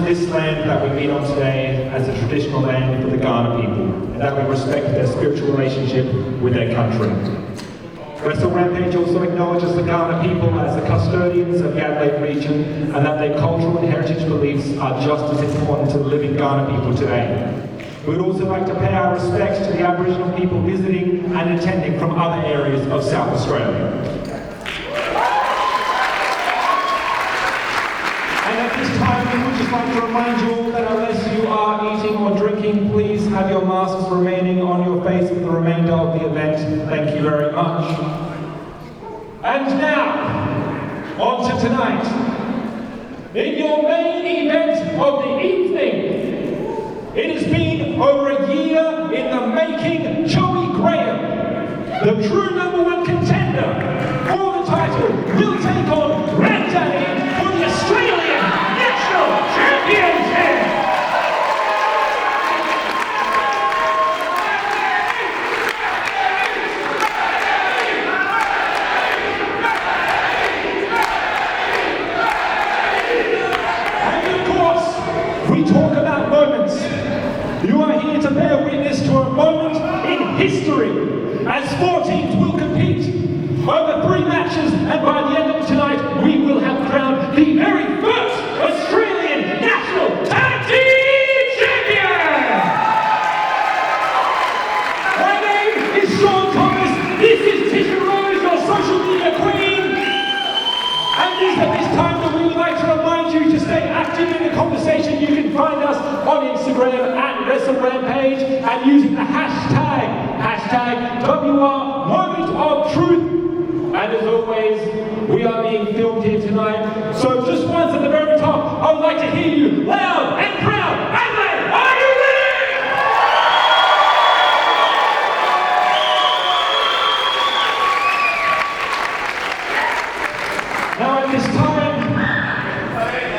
this land that we meet on today as a traditional land for the Ghana people, and that we respect their spiritual relationship with their country. Wrestle Rampage also acknowledges the Ghana people as the custodians of the Adelaide region, and that their cultural and heritage beliefs are just as important to the living Ghana people today. We would also like to pay our respects to the Aboriginal people visiting and attending from other areas of South Australia. And at this time, we would just like to remind you all that unless you are eating or drinking, please have your masks remaining on your face for the remainder of the event. Thank you very much. And now, on to tonight. In your main event of the evening, it has been over a year in the making. Joey Graham, the true #1 contender for the title, will take on Granddaddy for the Australian National Championship. And of course, we talk about moments. You are here to bear witness to a moment in history, as 4 teams will compete over 3 matches, and by the end of tonight, we will have crowned the very first Australian National Tag Team Champion! My name is Sean Thomas, this is Tisha Rose, your social media queen, and it is at this time that we would like to remind you to stay active in the conversation. You can find us on Instagram at Wrestle Rampage and using the hashtag WR Moment of Truth. And as always, we are being filmed here tonight. So just once at the very top, I would like to hear you loud and proud. Adelaide, are you ready? Now at this time,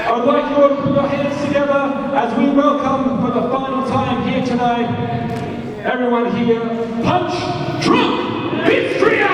I would like you all to put your hands together as we welcome for the final time here tonight, everyone here, Punch Drunk Istria!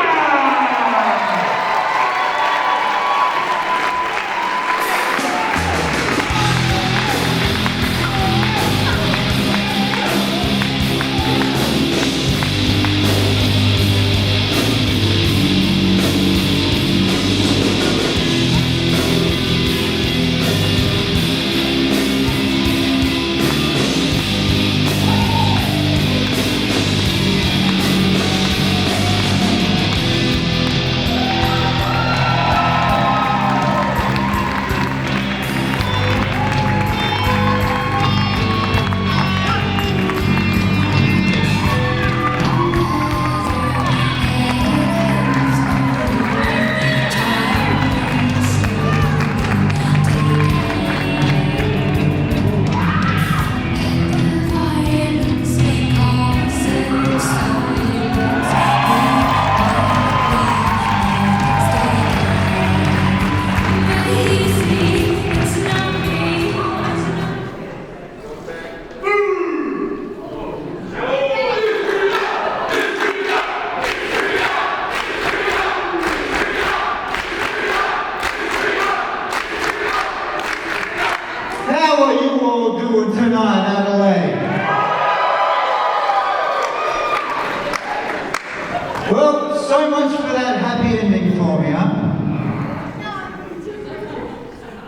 Well, so much for that happy ending for me, huh?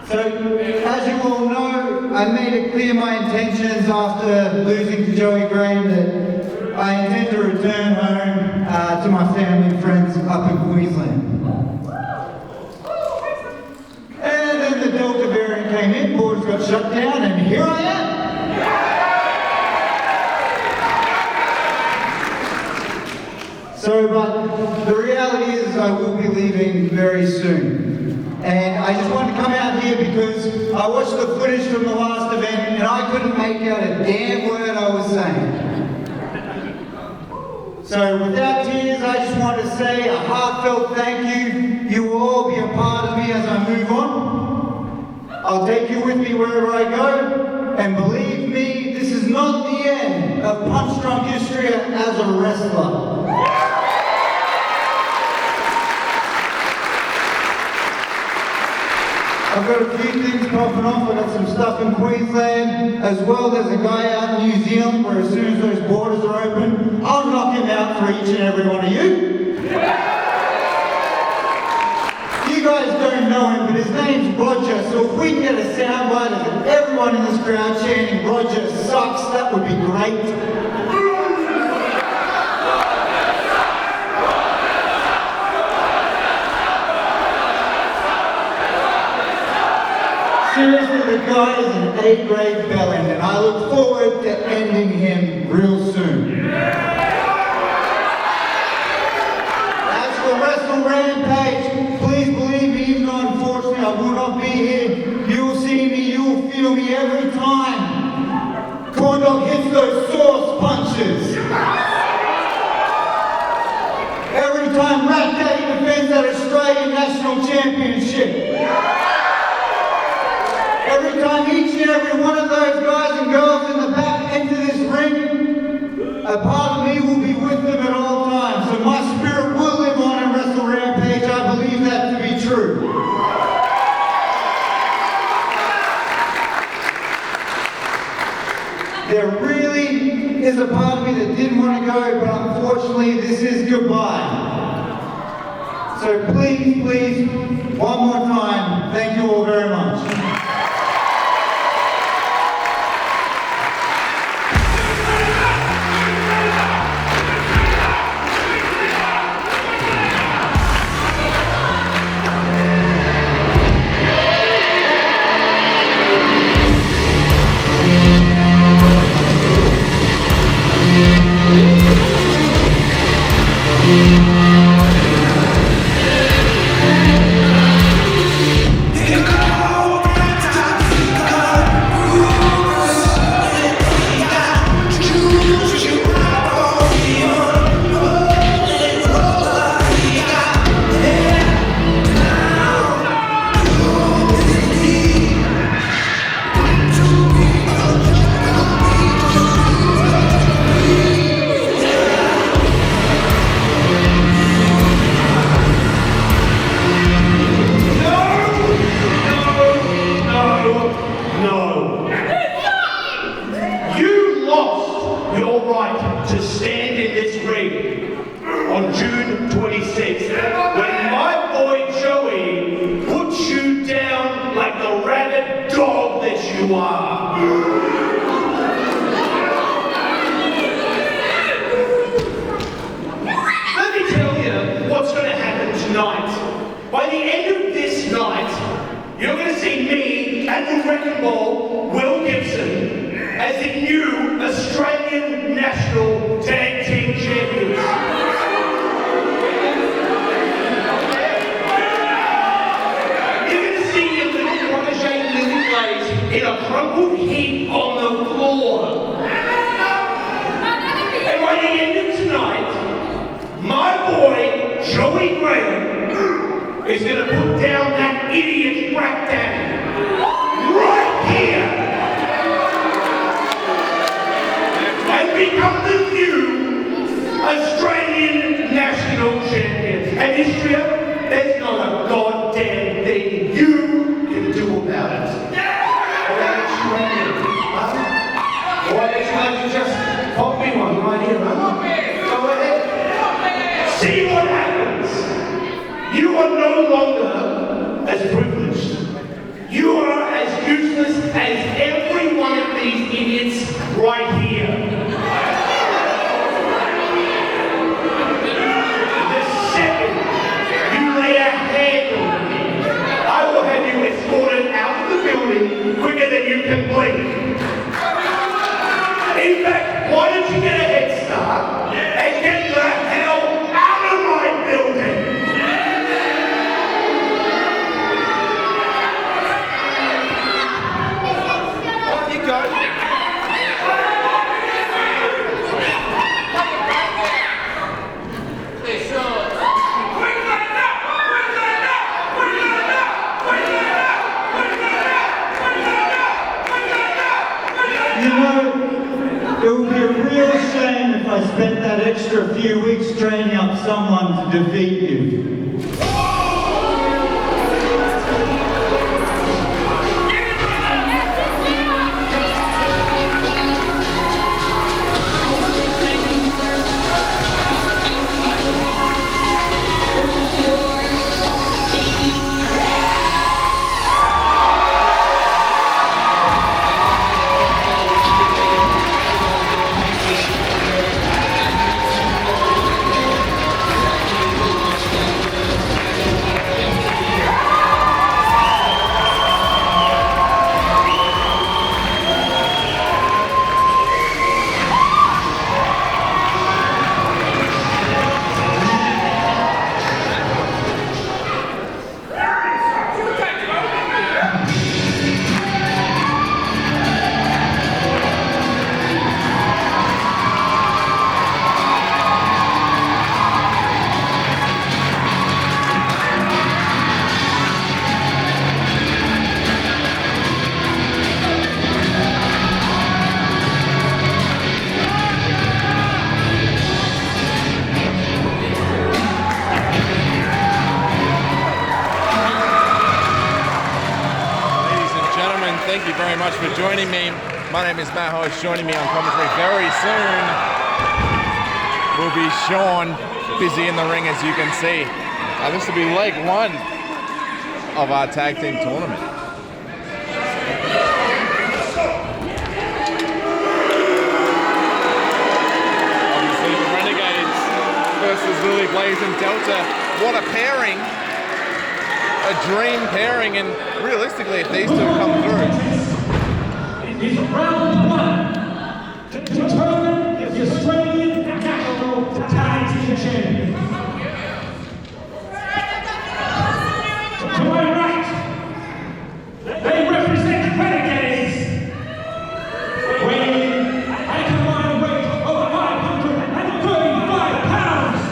So, as you all know, I made it clear my intentions after losing to Joey Graham that I intend to return home to my family and friends up in Queensland. And then the Delta variant came in, borders got shut down, and here I am. So, but the reality is I will be leaving very soon. And I just wanted to come out here because I watched the footage from the last event and I couldn't make out a damn word I was saying. So without tears, I just want to say a heartfelt thank you. You will all be a part of me as I move on. I'll take you with me wherever I go. And believe me, this is not the end of Punch Drunk Istria as a wrestler. I've got a few things popping off. I've got some stuff in Queensland, as well as a guy out in New Zealand where as soon as those borders are open, I'll knock him out for each and every one of you. You guys don't know him, but his name's Roger, so if we can get a soundbite of everyone in this crowd chanting Roger sucks, that would be great. Seriously, the guy is an A-grade bellend, and I look forward to ending him real soon. As for Wrestle Rampage, please believe me, even though unfortunately I will not be here, you will see me, you will feel me every time Corndog hits those sauce punches. Every time Rat Daddy defends that Australian National Championship. Every time each and every one of those guys and girls in the back enter this ring, a part of me will be with them at all times. So my spirit will live on in Wrestle Rampage. I believe that to be true. There really is a part of me that didn't want to go, but unfortunately this is goodbye. So please, please, one more time, thank you all very much. thank you very much for joining me. My name is Matt Hodge. Joining me on commentary very soon will be Sean, busy in the ring, as you can see. This will be leg one of our tag team tournament. Obviously, the Renegades versus Lily Blaze and Delta. What a pairing. A dream pairing, and realistically, if these two come through. It's round one to determine the Australian National Tag Team Champion. To my right, they represent Renegades, weighing a combined weight of 535 pounds.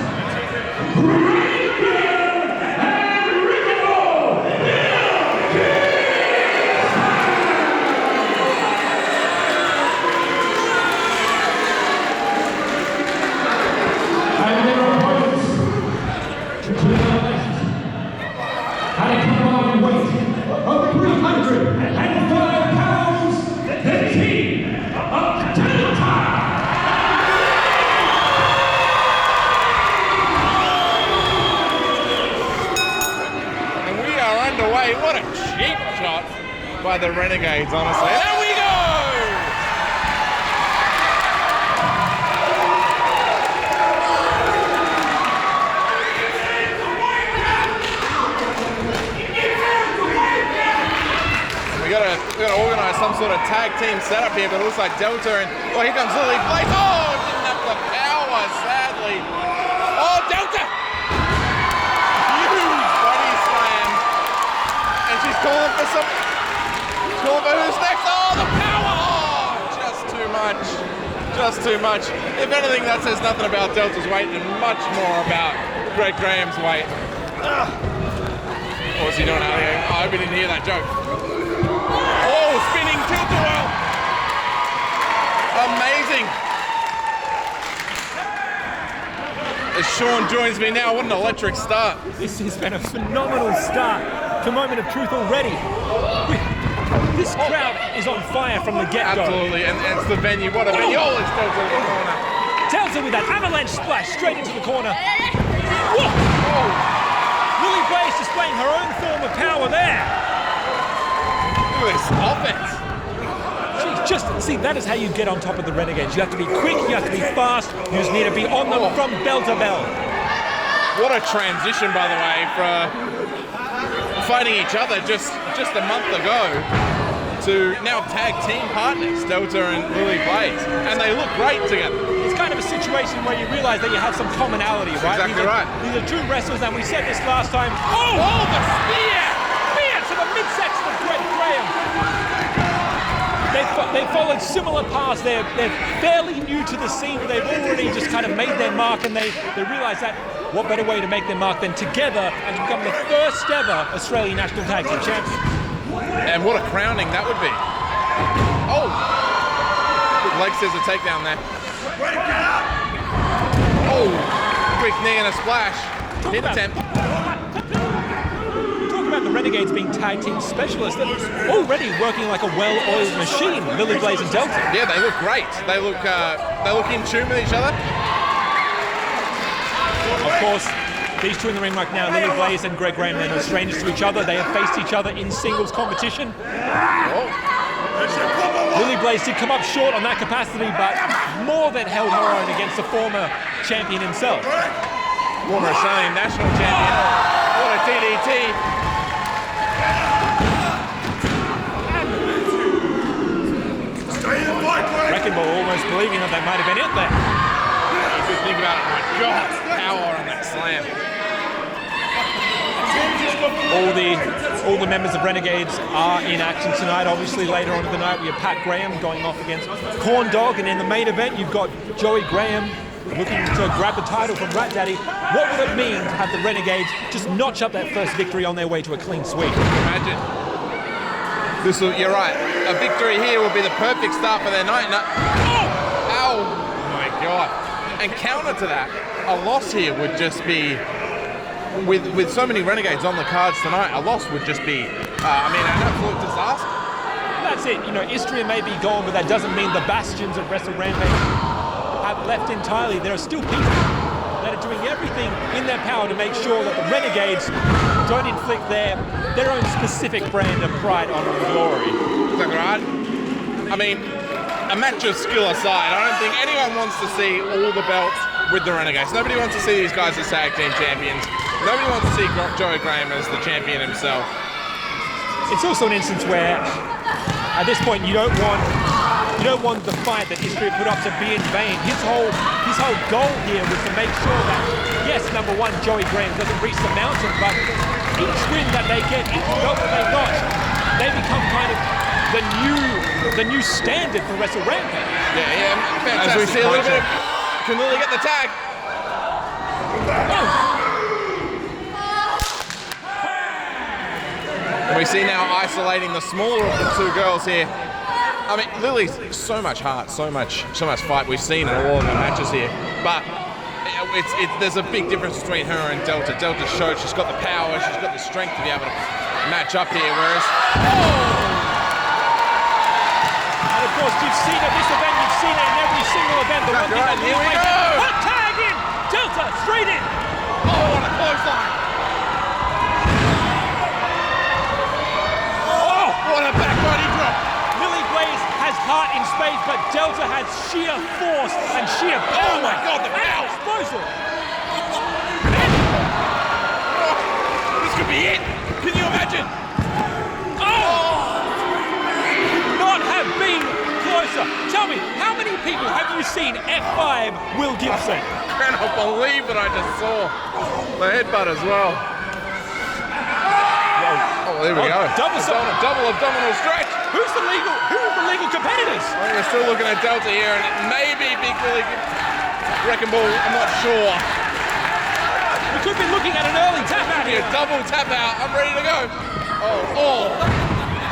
What a cheap shot by the Renegades, honestly. There we go! We gotta organize some sort of tag team setup here, but it looks like Delta and here comes Lily Blaze. Oh, didn't have the power, sadly. Oh, Delta! She's calling for some. She's calling for who's next. Oh, the power! Oh, just too much. Just too much. If anything, that says nothing about Delta's weight and much more about Greg Graham's weight. What's he doing out here? I hope he didn't hear that joke. Oh, spinning tilt-a-whirl. Amazing. As Sean joins me now, what an electric start. This has been a phenomenal start. The moment of truth already. This crowd is on fire from the get-go. Absolutely, and it's the venue. What a venue. Oh, it's Delta in the corner. Delta with that avalanche splash straight into the corner. Whoa. Oh. Lily Blaze displaying her own form of power there. Look at this offense. See, that is how you get on top of the Renegades. You have to be quick, you have to be fast, you just need to be on them from bell to bell. What a transition, by the way, for fighting each other just a month ago to now tag team partners, Delta and Lily Blaze, and they look great together. It's kind of a situation where you realize that you have some commonality, right? Exactly right. These are two wrestlers, and we said this last time. Oh, the spear! Spear to the midsection of Greg Graham. They followed similar paths. They're fairly new to the scene. They've already just kind of made their mark, and they realize that what better way to make their mark than together and to become the first ever Australian National Tag Team Champion. And what a crowning that would be. Oh! Leg scissor takedown there. Oh! Quick knee and a splash. Hit attempt. Talk about the Renegades being tag team specialists. They're already working like a well-oiled machine, Lily Blaze and Delta. Yeah, they look great. They look in tune with each other. Of course, these two in the ring right now, Lily Blaze and Greg Graham, they're no strangers to each other. They have faced each other in singles competition. Oh. Lily Blaze did come up short on that capacity, but more than held her own against the former champion himself. Former Australian national champion. What a DDT. Wrecking Ball almost believing that they might have been it there. If you think about it, my God, power on that slam. All the members of Renegades are in action tonight. Obviously, later on in the night, we have Pat Graham going off against Corndog, and in the main event, you've got Joey Graham looking to grab the title from Rat Daddy. What would it mean to have the Renegades just notch up that first victory on their way to a clean sweep? Imagine. You're right. A victory here will be the perfect start for their night. Oh my God. And counter to that, a loss here would just be, with so many Renegades on the cards tonight, a loss would just be, an absolute disaster. that's it. You know, Istria may be gone, but that doesn't mean the bastions of Wrestle Rampage have left entirely. There are still people that are doing everything in their power to make sure that the Renegades don't inflict their own specific brand of pride, honor, and glory. Exactly right. I mean, a match of skill aside, I don't think anyone wants to see all the belts with the Renegades. Nobody wants to see these guys as tag team champions. Nobody wants to see Joey Graham as the champion himself. It's also an instance where, at this point, you don't want the fight that Istria put up to be in vain. His whole goal here was to make sure that, yes, number one, Joey Graham doesn't reach the mountain, but each win that they get, each belt that they got, they become kind of the new standard for Wrestle Rampage. Yeah, fantastic. As we see a little bit, can Lily get the tag? And we see now isolating the smaller of the two girls here. I mean, Lily's so much heart, so much fight we've seen in all of the matches here. But there's a big difference between her and Delta. Delta showed she's got the power, she's got the strength to be able to match up here, whereas... And of course, you've seen at this event, you've seen it in every single event. The one thing that here we go! Hot tag in! Delta, straight in! Oh, what a clothesline! Oh, what a back body drop! Hart in spades, but Delta has sheer force and sheer power. Oh my God, the power! Explosive! This could be it! Can you imagine? Oh! Not have been closer. Tell me, how many people have you seen F5 Will Gibson? I cannot believe what I just saw. The headbutt as well. Oh, there we go. Double abdominal stretch. Who's the legal competitors? I think we're still looking at Delta here, and it may be Big Billy Wrecking Ball. I'm not sure. We could be looking at an early tap out here. Double tap out. I'm ready to go. Oh,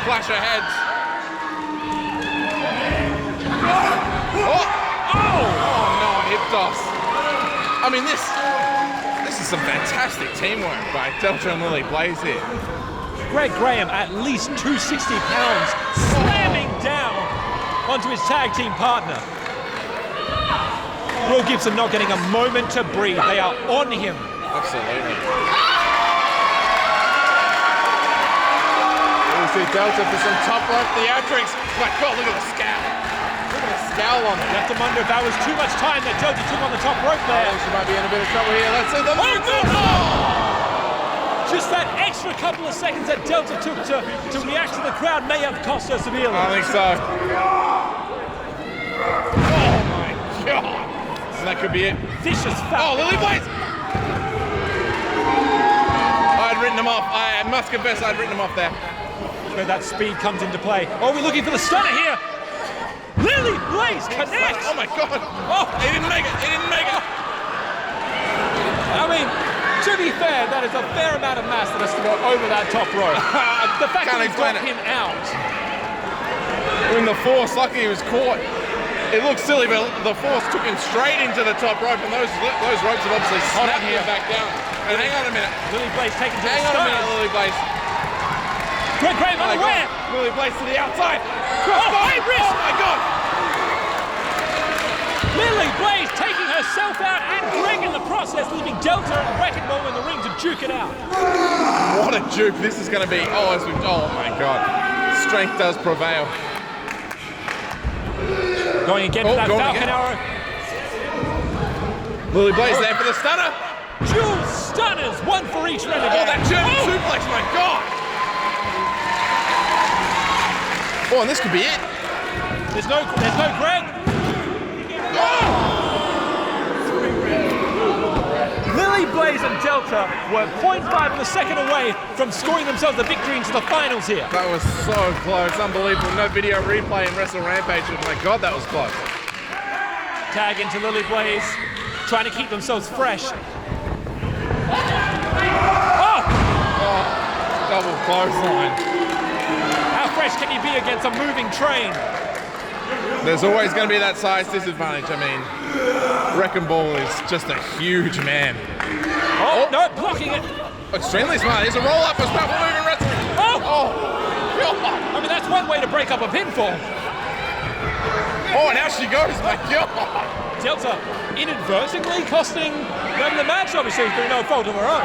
flash of heads. Oh no, hip toss. I mean, this is some fantastic teamwork by Delta and Lily Blaze here. Greg Graham, at least 260 pounds, slamming down onto his tag team partner. Will Gibson not getting a moment to breathe. They are on him. Absolutely. We see Delta for some top rope theatrics. My God, look at the scowl. Look at the scowl on it. You have to wonder if that was too much time that Delta took on the top rope there. She might be in a bit of trouble here. Let's see the Just that extra couple of seconds that Delta took to react to the crowd may have cost her severely. I think so. Oh my God. And that could be it. Vicious foul. Oh, Lily Blaze! I'd written him off. I must confess I'd written him off there. Where that speed comes into play. Oh, we're looking for the stunner here. Lily Blaze connects. Oh my God. Oh, he didn't make it. He didn't make it. I mean, to be fair, that is a fair amount of mass that has to go over that top rope. The fact that he got him out. When the force, luckily he was caught. It looks silly, but the force took him straight into the top rope, and those ropes have obviously snapped him back down. And hang on a minute. Lily Blaze taken to the Hang on a minute, Lily Blaze. Greg Graham unaware. Lily Blaze to the outside. High wrist. Oh my God. Lily Blaze taking herself out and Greg in the process, leaving Delta and Wrecking Ball in the ring to juke it out. What a juke this is going to be. Oh my God. Strength does prevail. Going again for that Falcon Arrow. Lily Blaze there for the stunner. Dual stunners, one for each Renegade. Oh, that German suplex, my God. Oh, and this could be it. There's no Greg. Lily Blaze and Delta were 0.5 of a second away from scoring themselves the victory into the finals here. That was so close, unbelievable. No video replay in Wrestle Rampage, but my God, that was close. Tag into Lily Blaze, trying to keep themselves fresh. Double clothesline. How fresh can you be against a moving train? There's always going to be that size disadvantage. I mean, Wrecking Ball is just a huge man. Oh, no, blocking it. Extremely smart. Here's a roll-up for powerful moving wrestling. Oh, God. I mean, that's one way to break up a pinfall. Oh, now she goes, my God. Delta inadvertently costing them the match, obviously, through no fault of her own.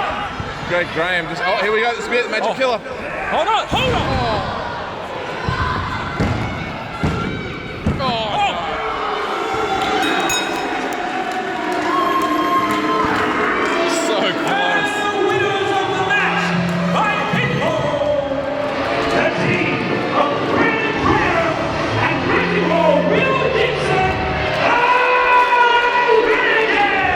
Great Graham. Just, oh, here we go. The spear, the magic killer. Hold on, hold on. So close. Winners of the match by pinfall, the team of Brandon Graham and Critical Will Dixon are Renegades!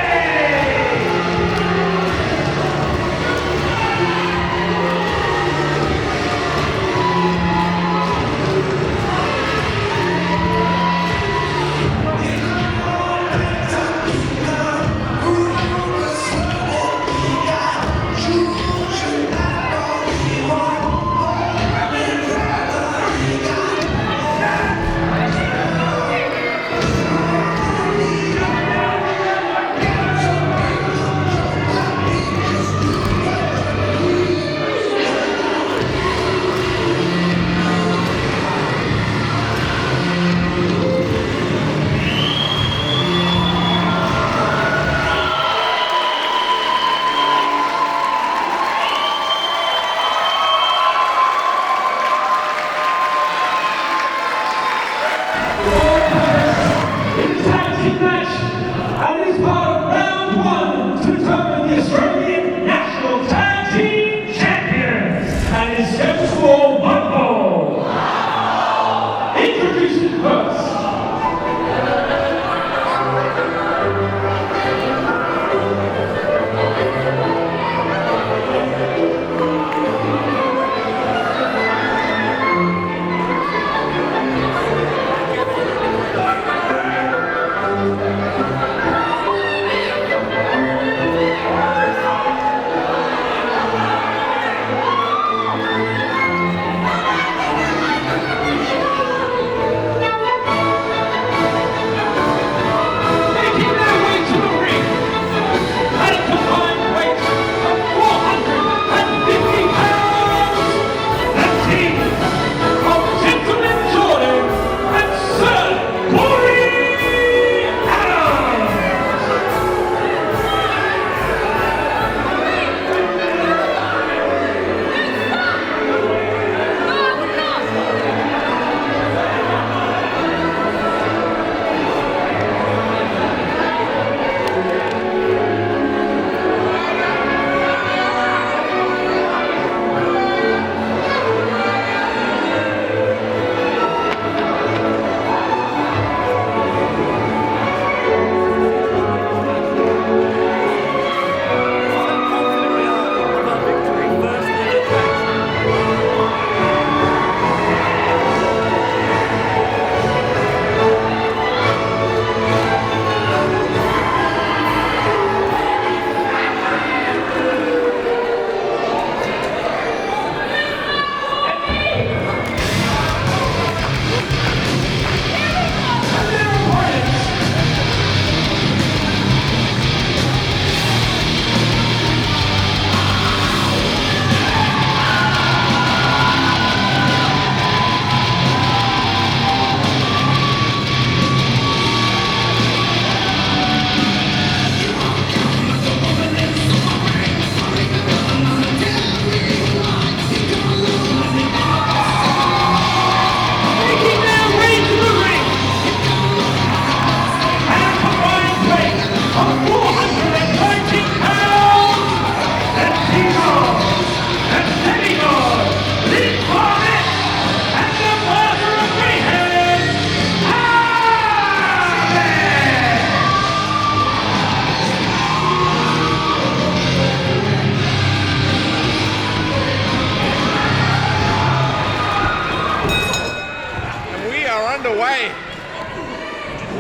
underway.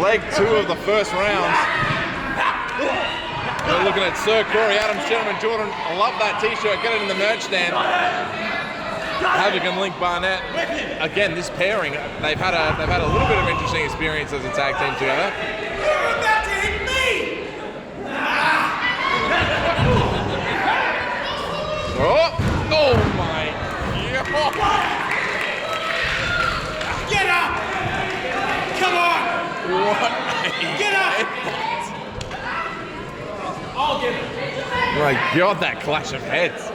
Leg 2 of the first round. We're looking at Sir Corey Adams, gentlemen. Jordan, I love that t-shirt. Get it in the merch stand. Havok and Link Barnett. Again, this pairing, they've had a little bit of interesting experience as a tag team together. You're about to hit me! Oh my! Yeah. Get up! I'll get it. My God, that clash of heads.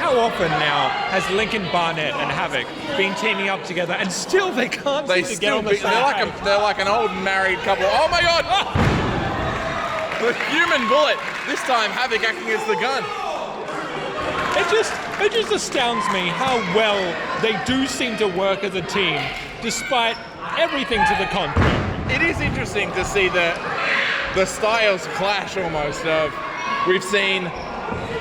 How often now has Lincoln Barnett and Havok been teaming up together and still they can't They seem to get still on the be, same page? they're like an old married couple. Oh my God! The human bullet. This time, Havok acting as the gun. It just astounds me how well they do seem to work as a team, despite everything to the contrary. It is interesting to see the styles clash almost.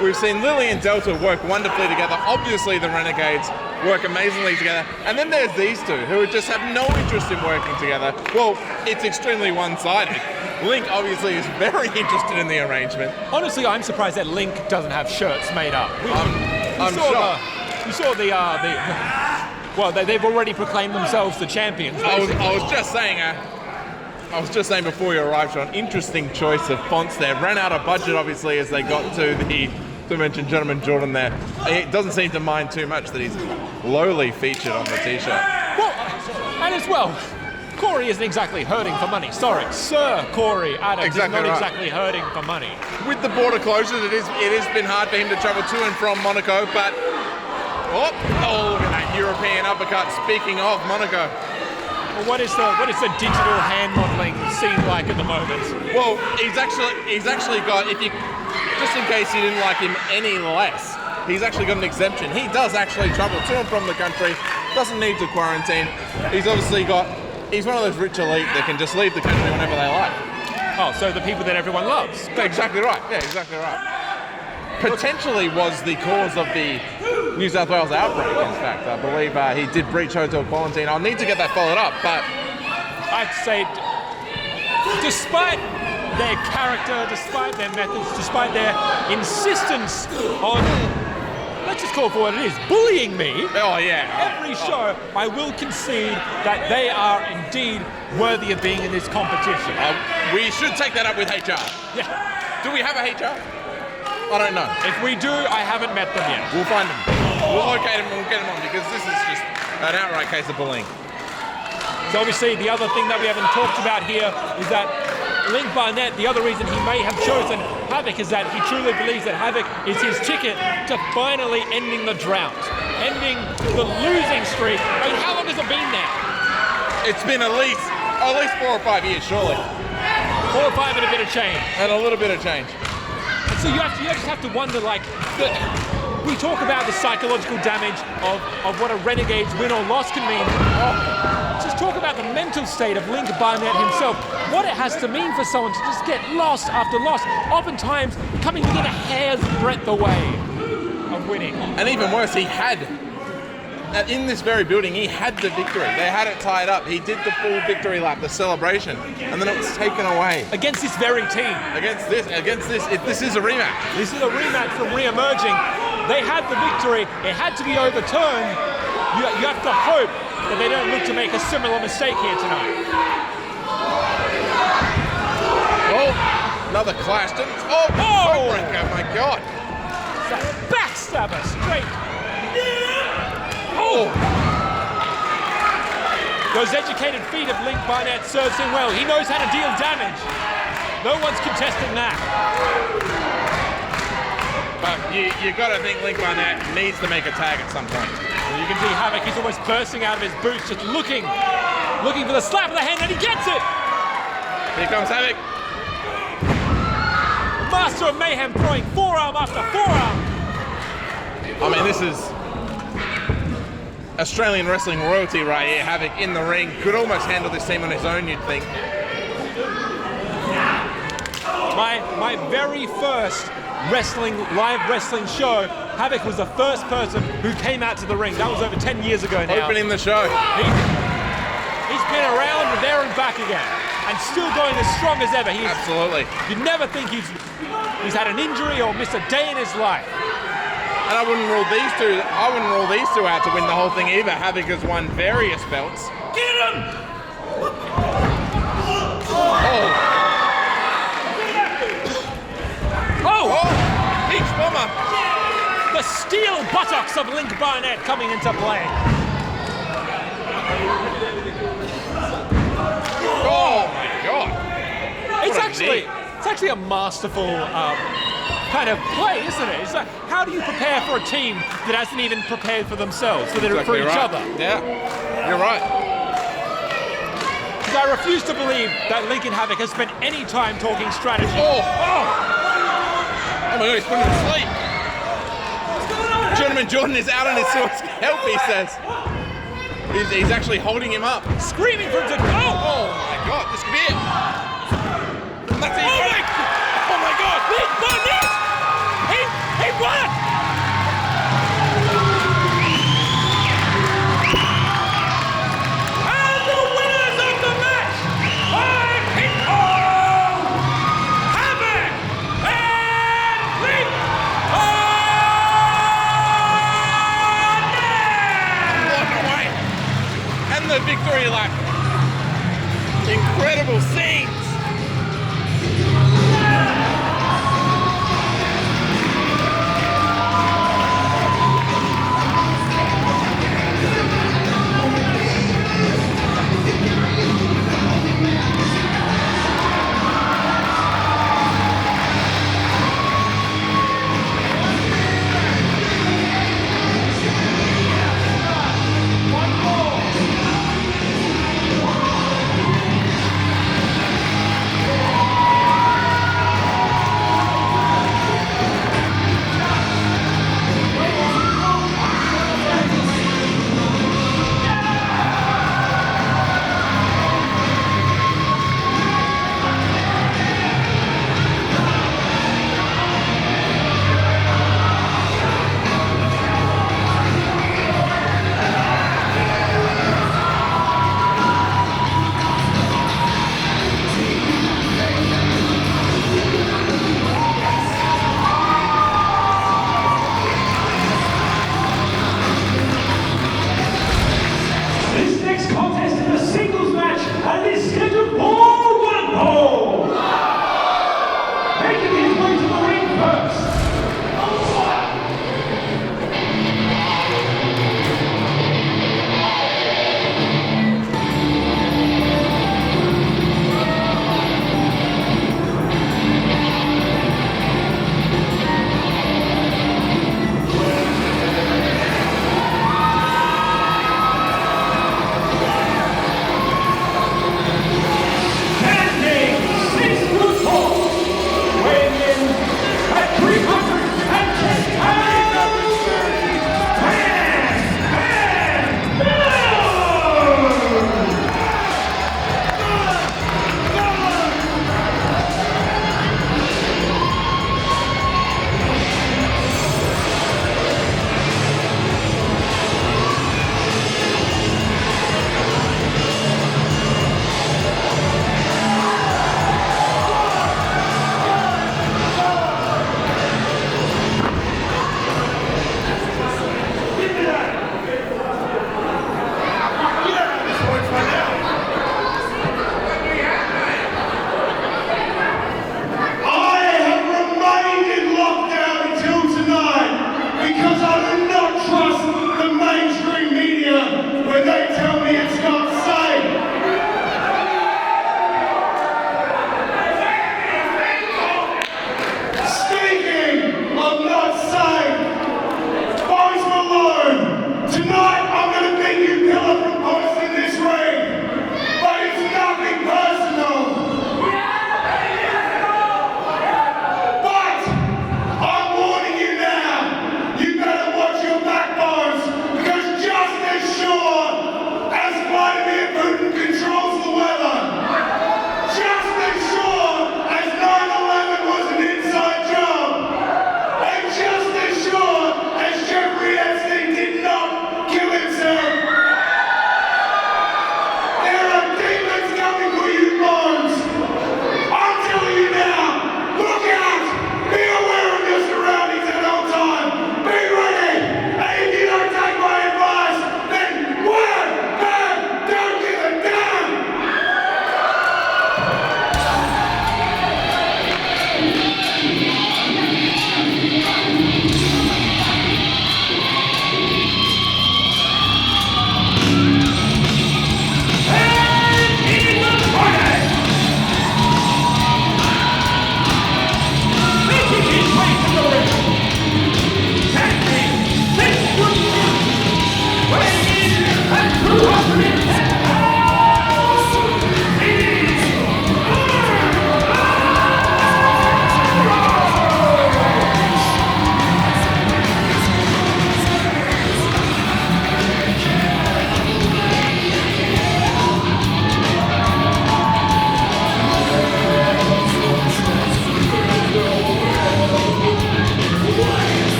We've seen Lily and Delta work wonderfully together. Obviously, the Renegades work amazingly together. And then there's these two who just have no interest in working together. Well, it's extremely one-sided. Link obviously is very interested in the arrangement. Honestly, I'm surprised that Link doesn't have shirts made up. I'm shocked. We saw well, they've already proclaimed themselves the champions. I was just saying before you arrived, Sean, interesting choice of fonts there. Ran out of budget, obviously, as they got to mention Gentleman Jordan there. It doesn't seem to mind too much that he's lowly featured on the t-shirt. Well, and as well, Corey isn't exactly hurting for money. Sorry, Sir Corey Adams Exactly is not right. exactly hurting for money. With the border closures, it has been hard for him to travel to and from Monaco, but look at that European uppercut. Speaking of Monaco. Well, what is the digital hand modeling scene like at the moment? Well, he's actually got, if you, just in case you didn't like him any less, he's actually got an exemption. He does actually travel to and from the country, doesn't need to quarantine. He's one of those rich elite that can just leave the country whenever they like. Oh, so the people that everyone loves. Exactly right. Yeah, exactly right. Potentially was the cause of the New South Wales outbreak, in fact. I believe he did breach hotel quarantine. I'll need to get that followed up, but I'd say, despite their character, despite their methods, despite their insistence on, let's just call it for what it is, bullying me, oh yeah, every show, I will concede that they are indeed worthy of being in this competition. We should take that up with HR. Yeah. Do we have a HR? I don't know. If we do, I haven't met them yet. We'll find them. We'll locate them and we'll get them on, because this is just an outright case of bullying. So obviously the other thing that we haven't talked about here is that Link Barnett, the other reason he may have chosen Havok is that he truly believes that Havok is his ticket to finally ending the drought, ending the losing streak. I mean, how long has it been now? It's been at least 4 or 5 years, surely. 4 or 5 and a bit of change. And a little bit of change. So you just have to wonder, like, we talk about the psychological damage of what a Renegade's win or loss can mean. Just talk about the mental state of Link Barnett himself. What it has to mean for someone to just get loss after loss, oftentimes coming within a hair's breadth away of winning. And even worse, he had, in this very building, he had the victory. They had it tied up. He did the full victory lap, the celebration, and then it was taken away. Against this very team. Against this, this is a rematch. This is a rematch from re-emerging. They had the victory. It had to be overturned. You have to hope that they don't look to make a similar mistake here tonight. Oh, another clash. Oh, my God. That backstabber straight. Oh. Those educated feet of Link Barnett serves him well. He knows how to deal damage. No one's contesting that. But you got to think Link Barnett needs to make a tag at some point. You can see Havok, he's almost bursting out of his boots, just looking for the slap of the hand, and he gets it! Here comes Havok. Master of Mayhem throwing forearm after forearm. I mean, this is Australian wrestling royalty right here. Havok in the ring. Could almost handle this team on his own, you'd think. My very first live wrestling show, Havok was the first person who came out to the ring. That was over 10 years ago now. Opening the show. He's been around and there and back again, and still going as strong as ever. Absolutely. You'd never think he's had an injury or missed a day in his life. And I wouldn't rule these two out to win the whole thing either. Havok has won various belts. Get him! Peach bomber. The steel buttocks of Link Barnett coming into play. Oh my God! It's actually a masterful kind of play, isn't it? It's like, how do you prepare for a team that hasn't even prepared for themselves, for Exactly each right. other? Yeah, you're right. Because I refuse to believe that Lincoln Havok has spent any time talking strategy. Oh my God, he's putting him to sleep. Jordan is out on his source. Help, he says. He's actually holding him up. Screaming for him to go! Oh my God, this could be it. And that's it. Oh my God! Barnett! He won! And the winners of the match are Havok and Lincoln. Blown away. And the victory lap. Incredible scenes.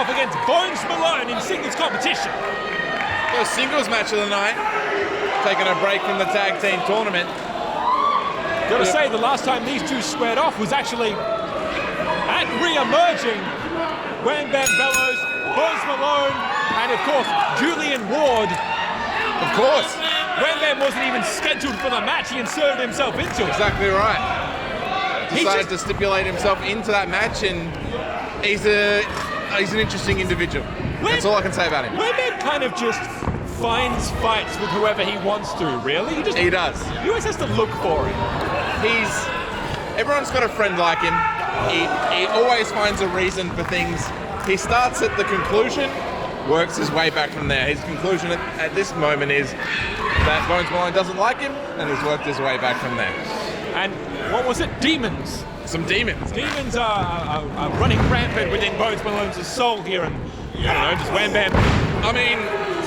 off against Bones Malone in singles competition. First singles match of the night. Taking a break from the tag team tournament. Gotta say, the last time these two squared off was actually at re-emerging. Wham Bam Bellows, Bones Malone, and of course, Julian Ward. Of course. Wham Bam wasn't even scheduled for the match, he inserted himself into it. Exactly right. Decided to stipulate himself into that match, and he's an interesting individual. That's all I can say about him. Wham Bam kind of just finds fights with whoever he wants to, really. He does. He always has to look for it. Everyone's got a friend like him. He always finds a reason for things. He starts at the conclusion, works his way back from there. His conclusion at this moment is that Bones Malone doesn't like him, and he's worked his way back from there. And what was it? Demons. Some demons. Demons are running rampant within Bones Malone's soul here, and I don't know, just Wham Bam. I mean,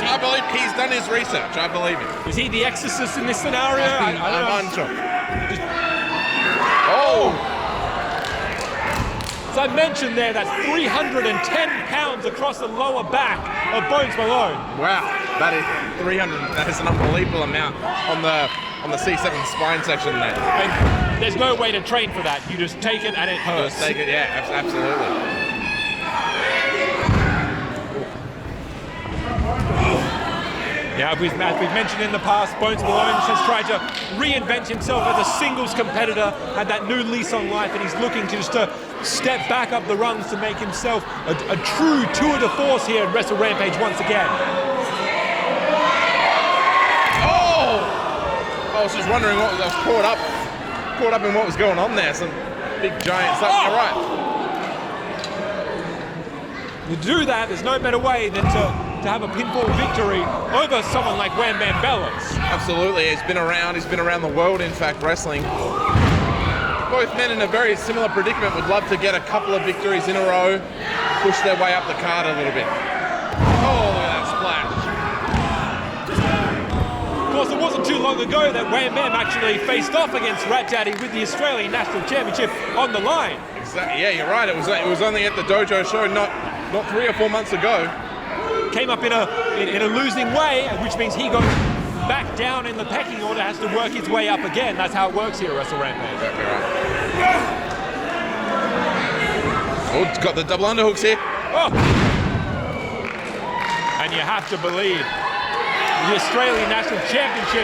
I believe he's done his research. I believe him. Is he the exorcist in this scenario? I'm unsure. As I mentioned there, that's 310 pounds across the lower back of Bones Malone. Wow, that is 300. That is an unbelievable amount on the C7 spine section there. And there's no way to train for that. You just take it and it hurts. Just take it, yeah, absolutely. Yeah, as we've mentioned in the past, Bones Malone has tried to reinvent himself as a singles competitor, had that new lease on life, and he's looking to just step back up the rungs to make himself a true tour de force here at Wrestle Rampage once again. Oh! I was just wondering I was caught up in what was going on there. Some big giant stuff. You're right. To do that, there's no better way than to have a pinfall victory over someone like Wham Bam Bellows. Absolutely, he's been around the world, in fact, wrestling. Both men in a very similar predicament would love to get a couple of victories in a row, push their way up the card a little bit. Oh, look at that splash. Of course, it wasn't too long ago that Wham Bam actually faced off against Rat Daddy with the Australian National Championship on the line. Exactly, yeah, you're right. It was only at the dojo show, not 3 or 4 months ago. Came up in a losing way, which means he goes back down in the pecking order, has to work his way up again. That's how it works here at Wrestle Rampage. Exactly right. Oh, it's got the double underhooks here. Oh. And you have to believe the Australian National Championship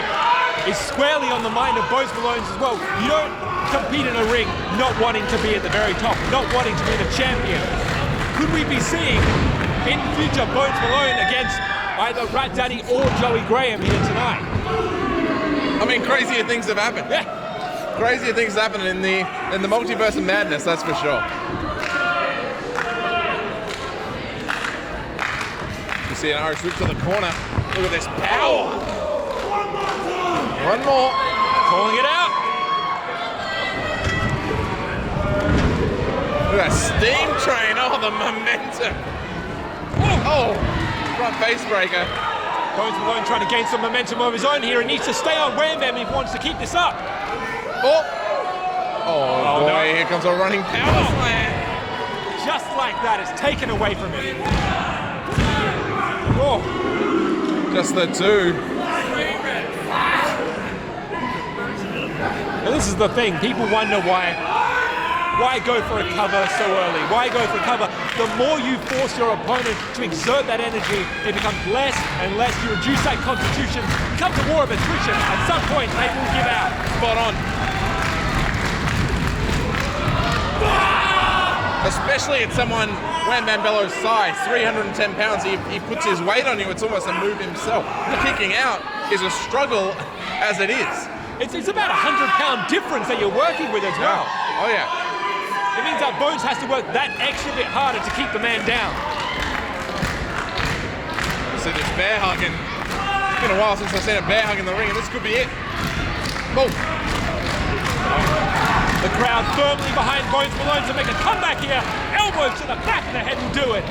is squarely on the mind of Bones Malone's as well. You don't compete in a ring not wanting to be at the very top, not wanting to be the champion. Could we be seeing in future Bones Malone against either Rat Daddy or Joey Graham here tonight? I mean, crazier things have happened. Yeah. Crazier things happen in the multiverse of madness, that's for sure. You see an Irish whip to the corner. Look at this power. One more. Calling it out. Look at that steam train. Oh, the momentum. Oh, front face breaker. Bones Malone trying to gain some momentum of his own here. He needs to stay on Wham Bam if he wants to keep this up. Oh boy, no. Here comes a running power slam. Just like that, it's taken away from him. Oh. Just the two. Now this is the thing, people wonder why go for a cover so early? Why go for a cover? The more you force your opponent to exert that energy, it becomes less and less. You reduce that constitution, it becomes a war of attrition. At some point, they will give out. Spot on. Especially at someone Wham Bam Bellows' size, 310 pounds, he puts his weight on you, it's almost a move himself. Kicking out is a struggle as it is. It's about a 100-pound difference that you're working with as well. Oh yeah. It means that Bones has to work that extra bit harder to keep the man down. So this bear hugging. It's been a while since I've seen a bear hug in the ring, and this could be it. Oh. The crowd firmly behind Bones Malone to make a comeback here. Elbow to the back of the head will do it.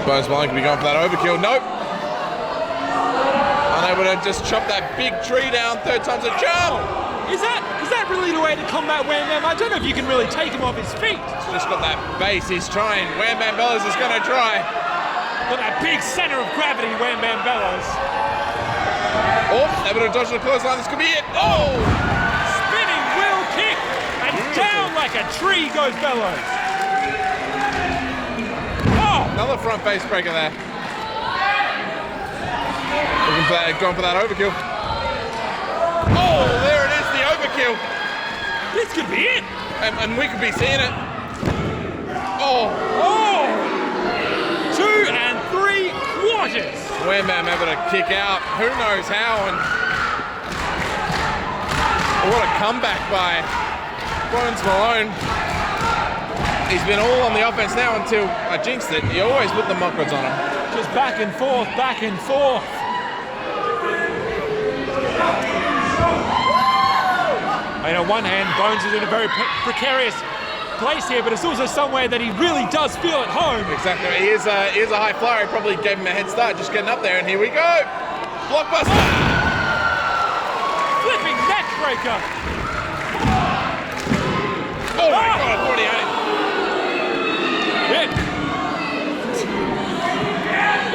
Bones Malone could be going for that overkill. Nope. Unable to just chop that big tree down. Third time's a charm. Is that Is that really the way to combat Wham Bam? I don't know if you can really take him off his feet. Just got that base, he's trying. Wham Bam Bellows is gonna try. Got that big center of gravity, Wham Bam Bellows. Oh, able to dodge the clothesline, this could be it. Oh! Spinning wheel kick, and down like a tree goes Bellows. Oh! Another front face breaker there. Looking for that, going for that overkill. Oh, there it is, the overkill. This could be it. And we could be seeing it. Oh! Oh! 2 and 3 quarters. Wham Bam able to kick out. Who knows how? And what a comeback by Bones Malone. He's been all on the offense now until I jinxed it. He always put the mock-ons on him. Just back and forth, back and forth. And on one hand, Bones is in a very precarious place here, but it's also somewhere that he really does feel at home. Exactly. He is a high flyer. He probably gave him a head start just getting up there, and here we go. Blockbuster. Flipping neck breaker. Oh my God, I thought he had it.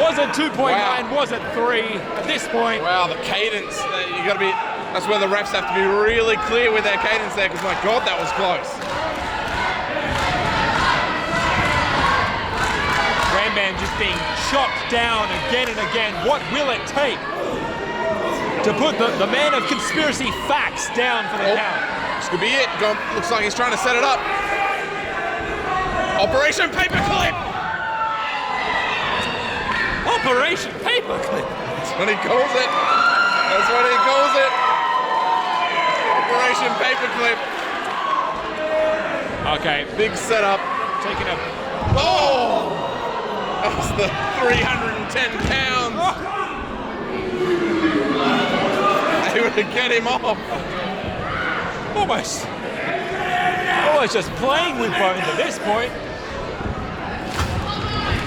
Was it 2.9? Wow. Was it 3 at this point? Wow, the cadence. You got to be. That's where the refs have to be really clear with their cadence there, because my God, that was close. Wham Bam just being chopped down again and again. What will it take to put the man of conspiracy facts down for the count? This could be it. Looks like he's trying to set it up. Operation Paperclip. Operation Paperclip. That's what he calls it. That's what he calls it. Operation Paperclip. Okay. Big setup. Taking a... Oh! That was the 310 pounds. Able to get him off. Almost just playing with Bones at this point.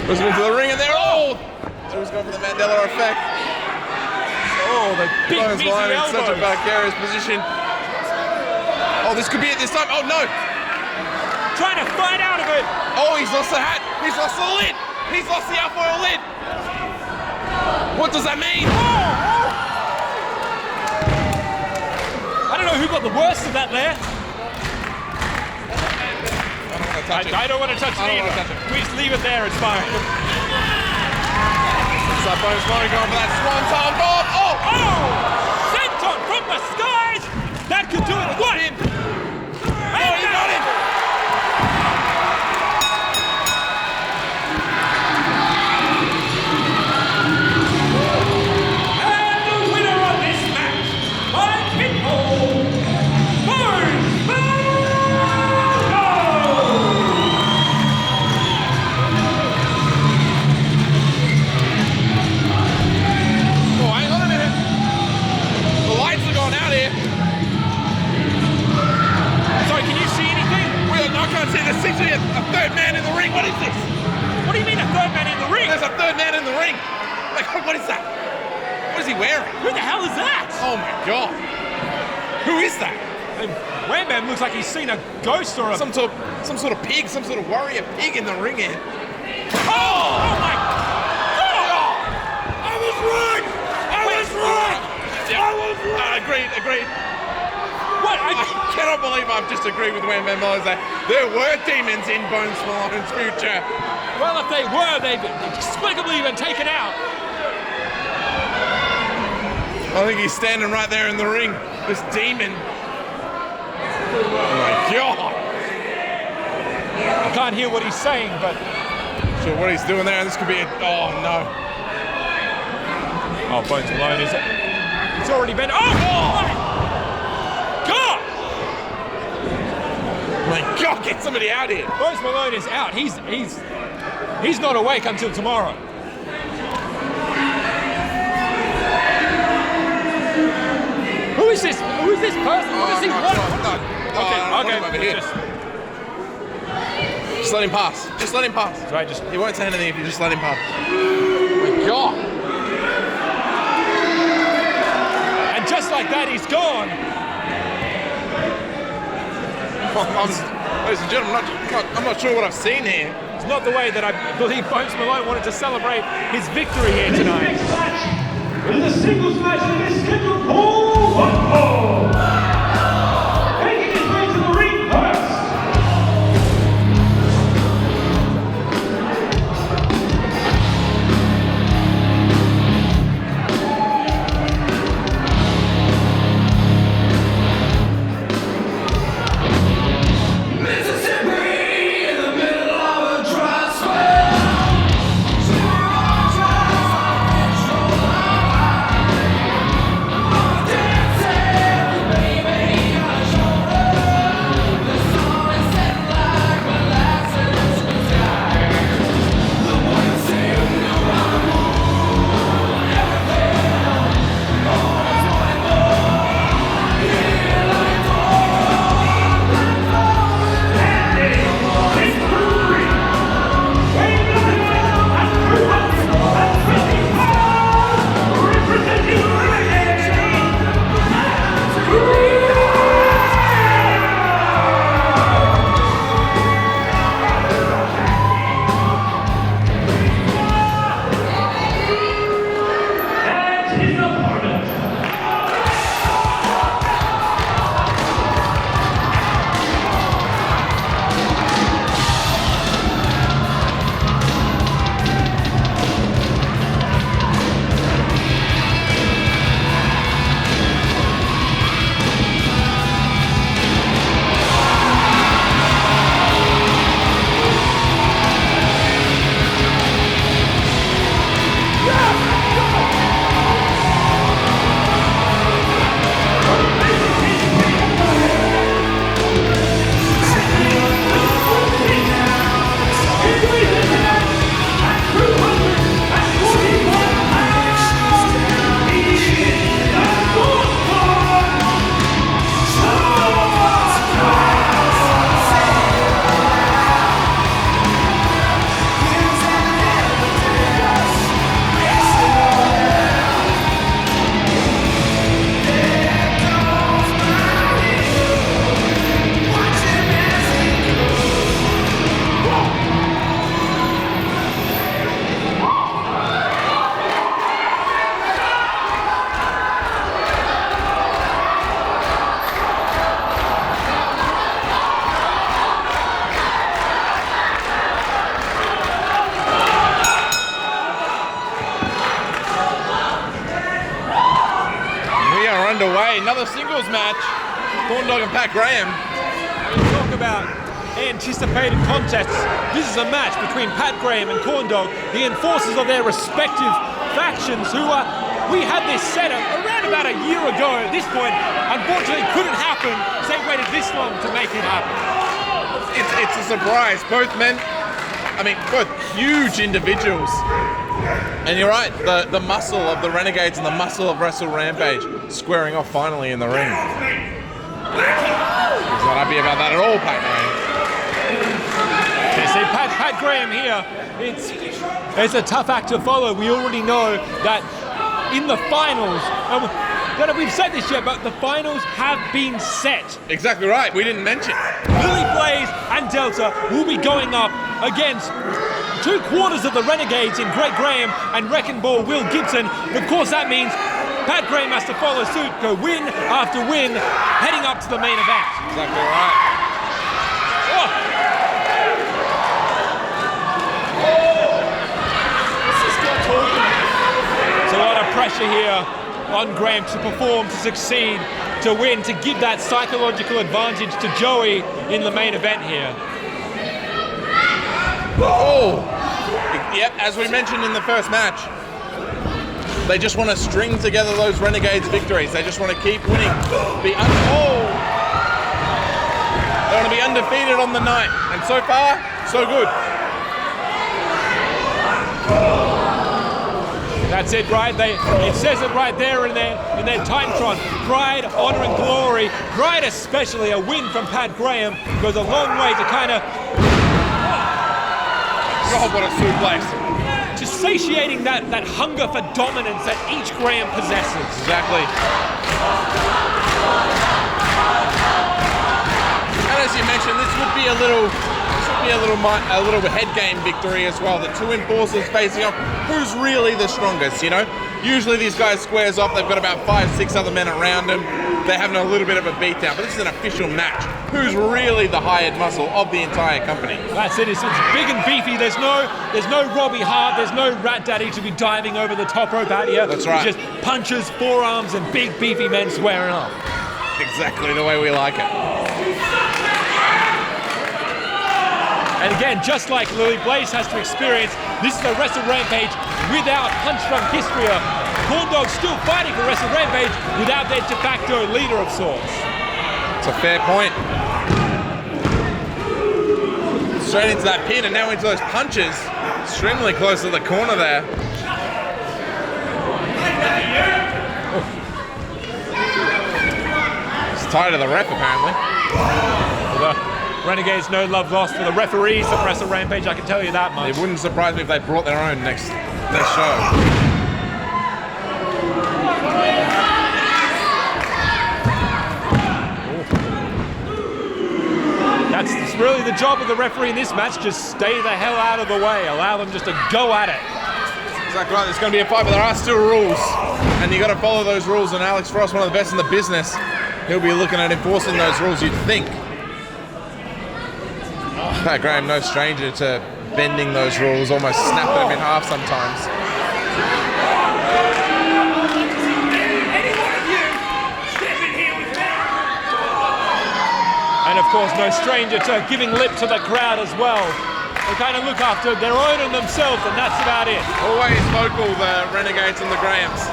Goes into the ring and there. Oh! So he's going for the Mandela effect. Oh, the big Bones meaty lying in such a elbows. precarious position. Oh, this could be it this time. Oh no! Trying to fight out of it. Oh, he's lost the hat. He's lost the lid. He's lost the alfoil lid. What does that mean? I don't know who got the worst of that there. I don't want to touch it either. We just leave it there, it's fine. It's that Bones Malone going for that swanton bomb. Oh! Senton from the skies! That could do it. What? Oh, he got him! And the winner of this match, by pinfall, Bones Oh, hang on a minute. The lights are going out here. Sorry, can you see anything? I can't see. There seems to be a third man in the ring. What is this? What do you mean a third man in the ring? There's a third man in the ring. Like, what is that? What is he wearing? Who the hell is that? Oh my God. Who is that? Wham Bam looks like he's seen a ghost or a... Some sort of pig, some sort of warrior pig in the ring here. Oh my God! I was right! I was right! Agreed. What? I cannot believe I've just agreed with Wham Bam Bellows that there were demons in Bones Malone's future. Well, if they were, they've inexplicably been taken out. I think he's standing right there in the ring. This demon. Oh my God! I can't hear what he's saying, but... Sure what he's doing there. This could be a... Oh no. Oh, Bones Malone is... It's already been... Oh my God! My God, get somebody out here. Bones Malone is out. He's not awake until tomorrow. Who is this? Who is this person? What does he want? Okay. Over here. Just let him pass. Just let him pass. Right, He won't say anything if you just let him pass. Oh my God. and just like that, he's gone. Ladies and gentlemen, I'm not sure what I've seen here. It's not the way that I believe Bones Malone wanted to celebrate his victory here tonight. Next match is a singles match that is scheduled for 1 fall. Making his way to the ring first. Underway, another singles match. Corndog and Pat Graham. Talk about anticipated contests. This is a match between Pat Graham and Corndog, the enforcers of their respective factions, who we had this set up around about a year ago at this point. Unfortunately, couldn't happen. They waited this long to make it happen. It's a surprise. Both men, both huge individuals. And you're right, the muscle of the Renegades and the muscle of Wrestle Rampage squaring off finally in the ring. He's not happy about that at all, Pat Graham. You see, Pat Graham here, it's a tough act to follow. We already know that in the finals, we've said this yet, but the finals have been set. Exactly right, we didn't mention. Lily Blaze and Delta will be going up against 2/4 of the Renegades in Greg Graham and Wrecking Ball Will Gibson. Of course, that means Pat Graham has to follow suit, go win after win, heading up to the main event. Exactly right. There's a lot of pressure here on Graham to perform, to succeed, to win, to give that psychological advantage to Joey in the main event here. Oh! Yep, as we mentioned in the first match, they just want to string together those Renegades victories. They just want to keep winning. They want to be undefeated on the night. And so far, so good. That's it, right? It says it right there in their Timetron. Pride, honor, and glory. Pride especially, a win from Pat Graham goes a long way to kind of... Oh, what a suplex. Just satiating that hunger for dominance that each Graham possesses. Exactly. And as you mentioned, this would be a little head game victory as well. The two enforcers facing off. Who's really the strongest? You know, usually these guys squares off. They've got about 5-6 other men around them. They're having a little bit of a beatdown, but this is an official match. Who's really the hired muscle of the entire company? That's it. It's big and beefy. There's no Robbie Hart. There's no Rat Daddy to be diving over the top rope out here. That's right. It's just punches, forearms, and big beefy men squaring off. Exactly the way we like it. And again, just like Lily Blaze has to experience, this is a Wrestle Rampage without Punch Drunk History. Corndog still fighting for Wrestle Rampage without their de facto leader of sorts. It's a fair point. Straight into that pin and now into those punches. Extremely close to the corner there. He's tired of the ref apparently. The Renegades, no love lost for the referees at Wrestle Rampage, I can tell you that much. It wouldn't surprise me if they brought their own next show. That's really the job of the referee in this match, just stay the hell out of the way, allow them just to go at it. Exactly right, there's going to be a fight, but there are still rules. And you got to follow those rules, and Alex Frost, one of the best in the business, he'll be looking at enforcing those rules, you'd think. Pat Graham, no stranger to bending those rules, almost snapping them in half sometimes. And of course, no stranger to giving lip to the crowd as well. They kind of look after their own and themselves, and that's about it. Always vocal, the Renegades and the Grahams.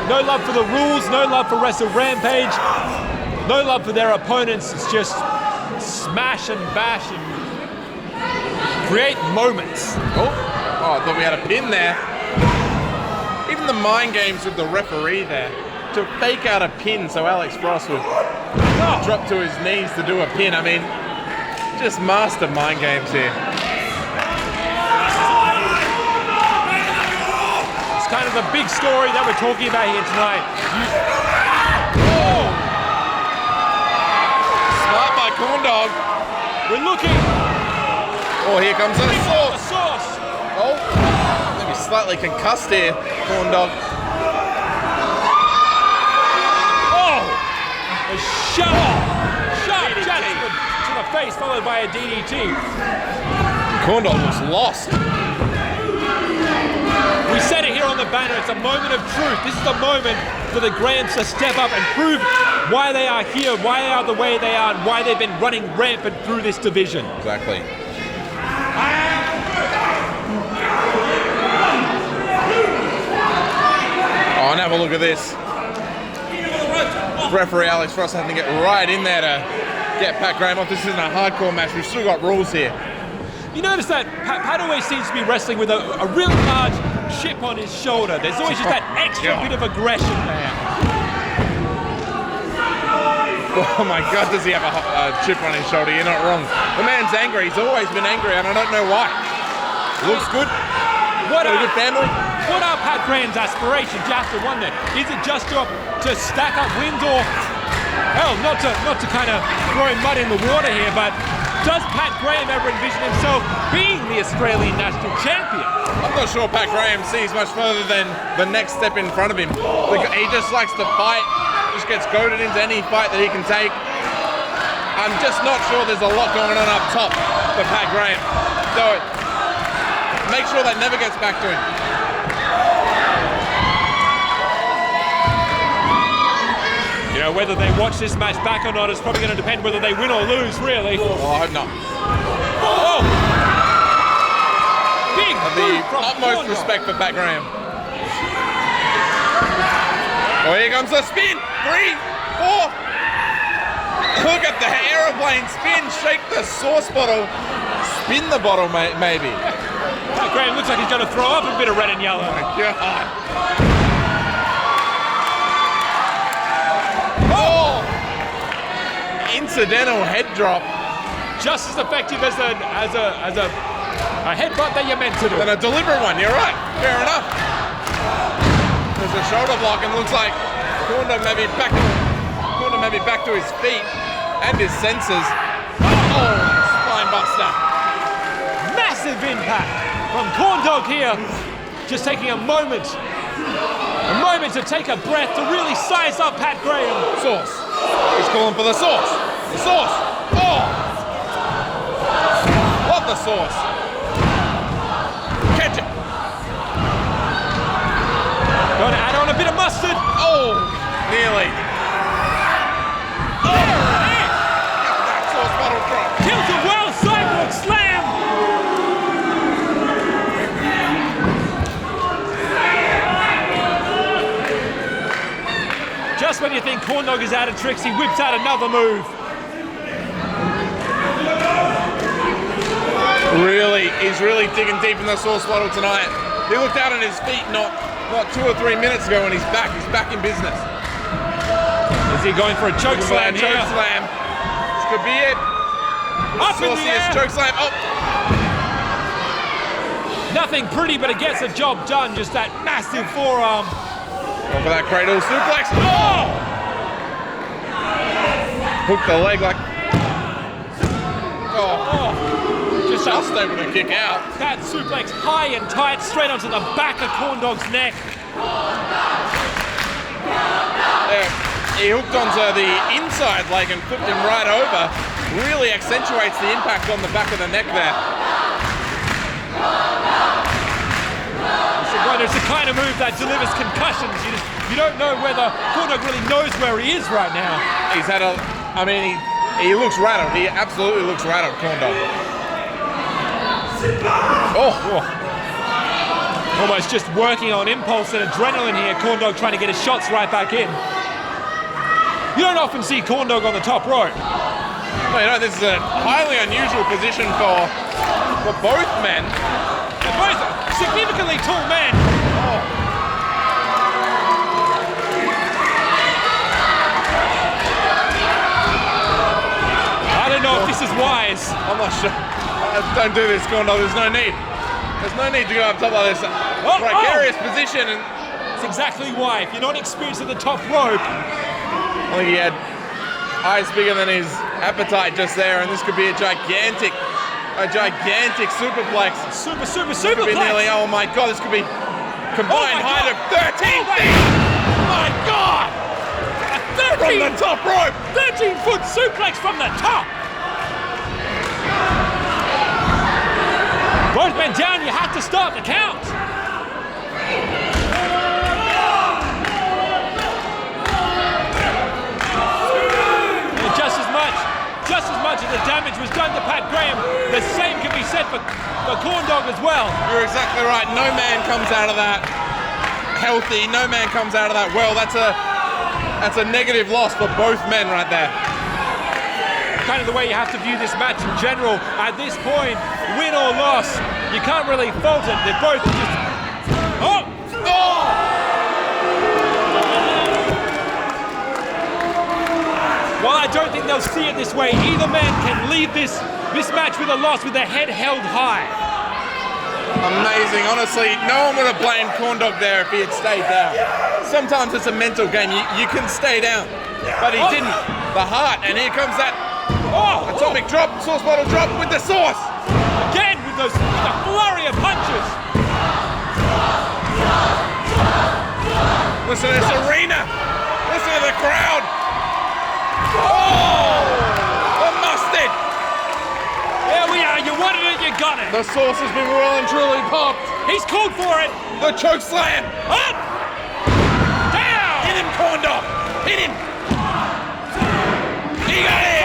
No love for the rules, no love for Wrestle Rampage, no love for their opponents. It's just smash and bash and create moments. Oh, I thought we had a pin there. Even the mind games with the referee there to fake out a pin so Alex Frost would drop to his knees to do a pin. I mean, just master mind games here. It's kind of the big story that we're talking about here tonight. Smart by Corndog. We're looking. Oh, here comes the The sauce. sauce. Oh, maybe slightly concussed here, Corndog. A sharp jab to the face, followed by a DDT. Corndog was lost. We said it here on the banner, it's a moment of truth. This is the moment for the Grahams to step up and prove why they are here, why they are the way they are, and why they've been running rampant through this division. Exactly. Oh, and have a look at this. Referee Alex Frost having to get right in there to get Pat Graham off. This isn't a hardcore match. We've still got rules here. You notice that Pat always seems to be wrestling with a really large chip on his shoulder. There's always just that extra bit of aggression there. Oh my God, does he have a chip on his shoulder? You're not wrong. The man's angry. He's always been angry, and I don't know why. Looks good. Got a good family. What are Pat Graham's aspirations? You have to wonder. Is it just to stack up wins, or hell, not to kind of throw mud in the water here, but does Pat Graham ever envision himself being the Australian national champion? I'm not sure Pat Graham sees much further than the next step in front of him. He just likes to fight, just gets goaded into any fight that he can take. I'm just not sure there's a lot going on up top for Pat Graham. So make sure that never gets back to him. You know, whether they watch this match back or not is probably going to depend whether they win or lose, really. Oh, I hope not. Oh! Big The move from utmost Corndog. respect for Pat Graham. Oh, here comes the spin. 3, 4. Look at the aeroplane spin. Shake the sauce bottle. Spin the bottle, maybe. Pat Graham looks like he's going to throw up a bit of red and yellow. Oh my God. Oh! Incidental head drop. Just as effective as a headbutt that you're meant to do. And a deliberate one, you're right. Fair enough. There's a shoulder block and looks like Corndog maybe back to his feet. and his senses. Oh, spine buster. Massive impact from Corndog here. Just taking a moment to take a breath to really size up Pat Graham. Sauce. He's calling for the sauce. The sauce. Oh! Love the sauce. Ketchup. Going to add on a bit of mustard. Oh! Nearly. Oh! Get that sauce bottle drop. Kills a well sidewalk slam. Just when you think Corndog is out of tricks, he whips out another move. He's really digging deep in the sauce bottle tonight. He looked out on his feet not 2 or 3 minutes ago, and he's back in business. Is he going for a choke slam here? Choke slam. This could be it. Up in the air. Sauciest choke slam. Oh! Nothing pretty, but it gets the job done. Just that massive forearm. Go for that cradle suplex. Oh! Hook the leg like. Oh! Just able to kick out. That suplex high and tight, straight onto the back of Corndog's neck. There. He hooked onto the inside leg and flipped him right over. Really accentuates the impact on the back of the neck there. It's the kind of move that delivers concussions. You don't know whether Corndog really knows where he is right now. He's had a, I mean, he looks rattled. He absolutely looks rattled, Corndog. Oh. Almost just working on impulse and adrenaline here. Corndog trying to get his shots right back in. You don't often see Corndog on the top rope. No, you know, this is a highly unusual position for both men. They're both significantly tall men. I don't know if this is wise. I'm not sure. Don't do this, Corndog. There's no need. There's no need to go up top like this. Precarious position. And that's exactly why. If you're not experienced at the top rope. I think he had eyes bigger than his appetite just there, and this could be a gigantic superplex. Superplex. Nearly, oh my God, this could be combined height of 13 feet. My God! From the top rope. 13-foot suplex from the top. Both men down, you have to start the count. And just as much as the damage was done to Pat Graham, the same can be said for Corndog as well. You're exactly right. No man comes out of that healthy. No man comes out of that well. That's a negative loss for both men right there. Kind of the way you have to view this match in general. At this point, win or loss, you can't really fault it. They're both just... Oh! While I don't think they'll see it this way, either man can leave this match with a loss with their head held high. Amazing. Honestly, no one would have blamed Corndog there if he had stayed down. Sometimes it's a mental game. You can stay down, but he didn't. The Hart, and here comes that atomic drop, sauce bottle drop with the sauce. Again with the flurry of punches. Listen to this arena. Listen to the crowd. Oh, the mustard. There we are. You wanted it, you got it. The sauce has been well and truly popped. He's called for it. The choke slam. Up. Down. Hit him, Corndog. Hit him. He got it.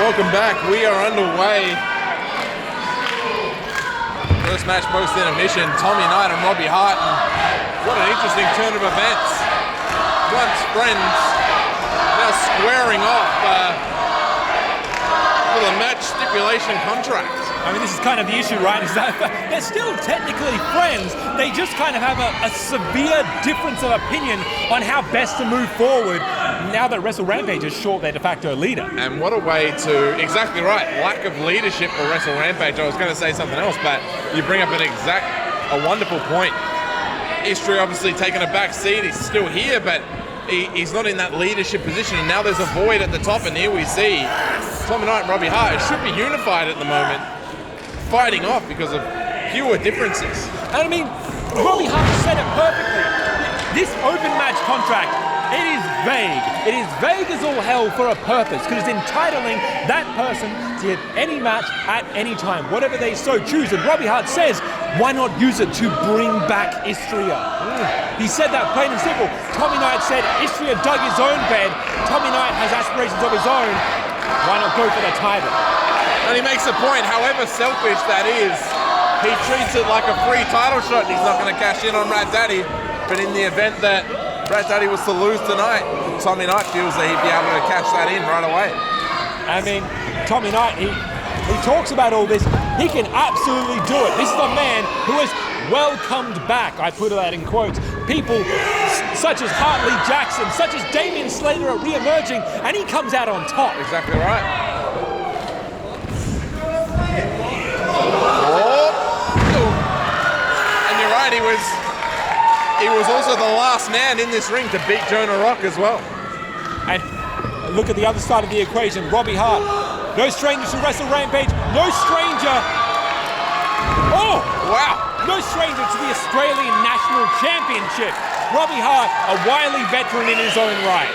Welcome back. We are underway. First match post-intermission, Tommy Knight and Robbie Hart. And what an interesting turn of events. Once friends, now squaring off for the match stipulation contract. I mean, this is kind of the issue, right? Is that they're still technically friends. They just kind of have a severe difference of opinion on how best to move forward now that Wrestle Rampage is short their de facto leader. And what a way to, exactly right, lack of leadership for Wrestle Rampage. I was going to say something else, but you bring up a wonderful point. Istria obviously taking a back seat. He's still here, but he's not in that leadership position. And now there's a void at the top, and here we see Tommy Knight and Robbie Hart should be unified at the moment, fighting off because of fewer differences. And I mean, Robbie Hart said it perfectly. This open match contract, it is vague. It is vague as all hell for a purpose, because it's entitling that person to get any match at any time, whatever they so choose. And Robbie Hart says, why not use it to bring back Istria? He said that plain and simple. Tommy Knight said Istria dug his own bed. Tommy Knight has aspirations of his own. Why not go for the title? And he makes a point, however selfish that is, he treats it like a free title shot. He's not going to cash in on Rat Daddy, but in the event that Rat Daddy was to lose tonight, Tommy Knight feels that he'd be able to cash that in right away. I mean, Tommy Knight, he talks about all this. He can absolutely do it. This is a man who has welcomed back, I put that in quotes, people such as Hartley Jackson, such as Damian Slater are re-emerging, and he comes out on top. Exactly right. And you're right, he was also the last man in this ring to beat Jonah Rock as well. And look at the other side of the equation, Robbie Hart. No stranger to Wrestle Rampage, no stranger. Oh! Wow! No stranger to the Australian National Championship. Robbie Hart, a wily veteran in his own right.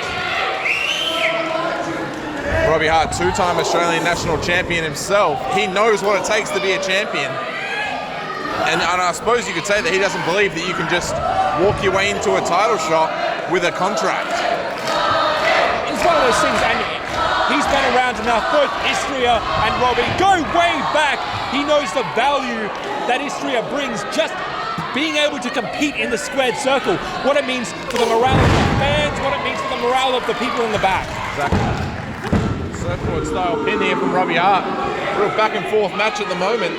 Robbie Hart, two-time Australian National Champion himself. He knows what it takes to be a champion. And I suppose you could say that he doesn't believe that you can just walk your way into a title shot with a contract. It's one of those things, and he's been around enough. Both Istria and Robbie go way back. He knows the value that Istria brings, just being able to compete in the squared circle, what it means for the morale of the fans, what it means for the morale of the people in the back. Exactly. Surfboard style pin here from Robbie Hart. Real back and forth match at the moment.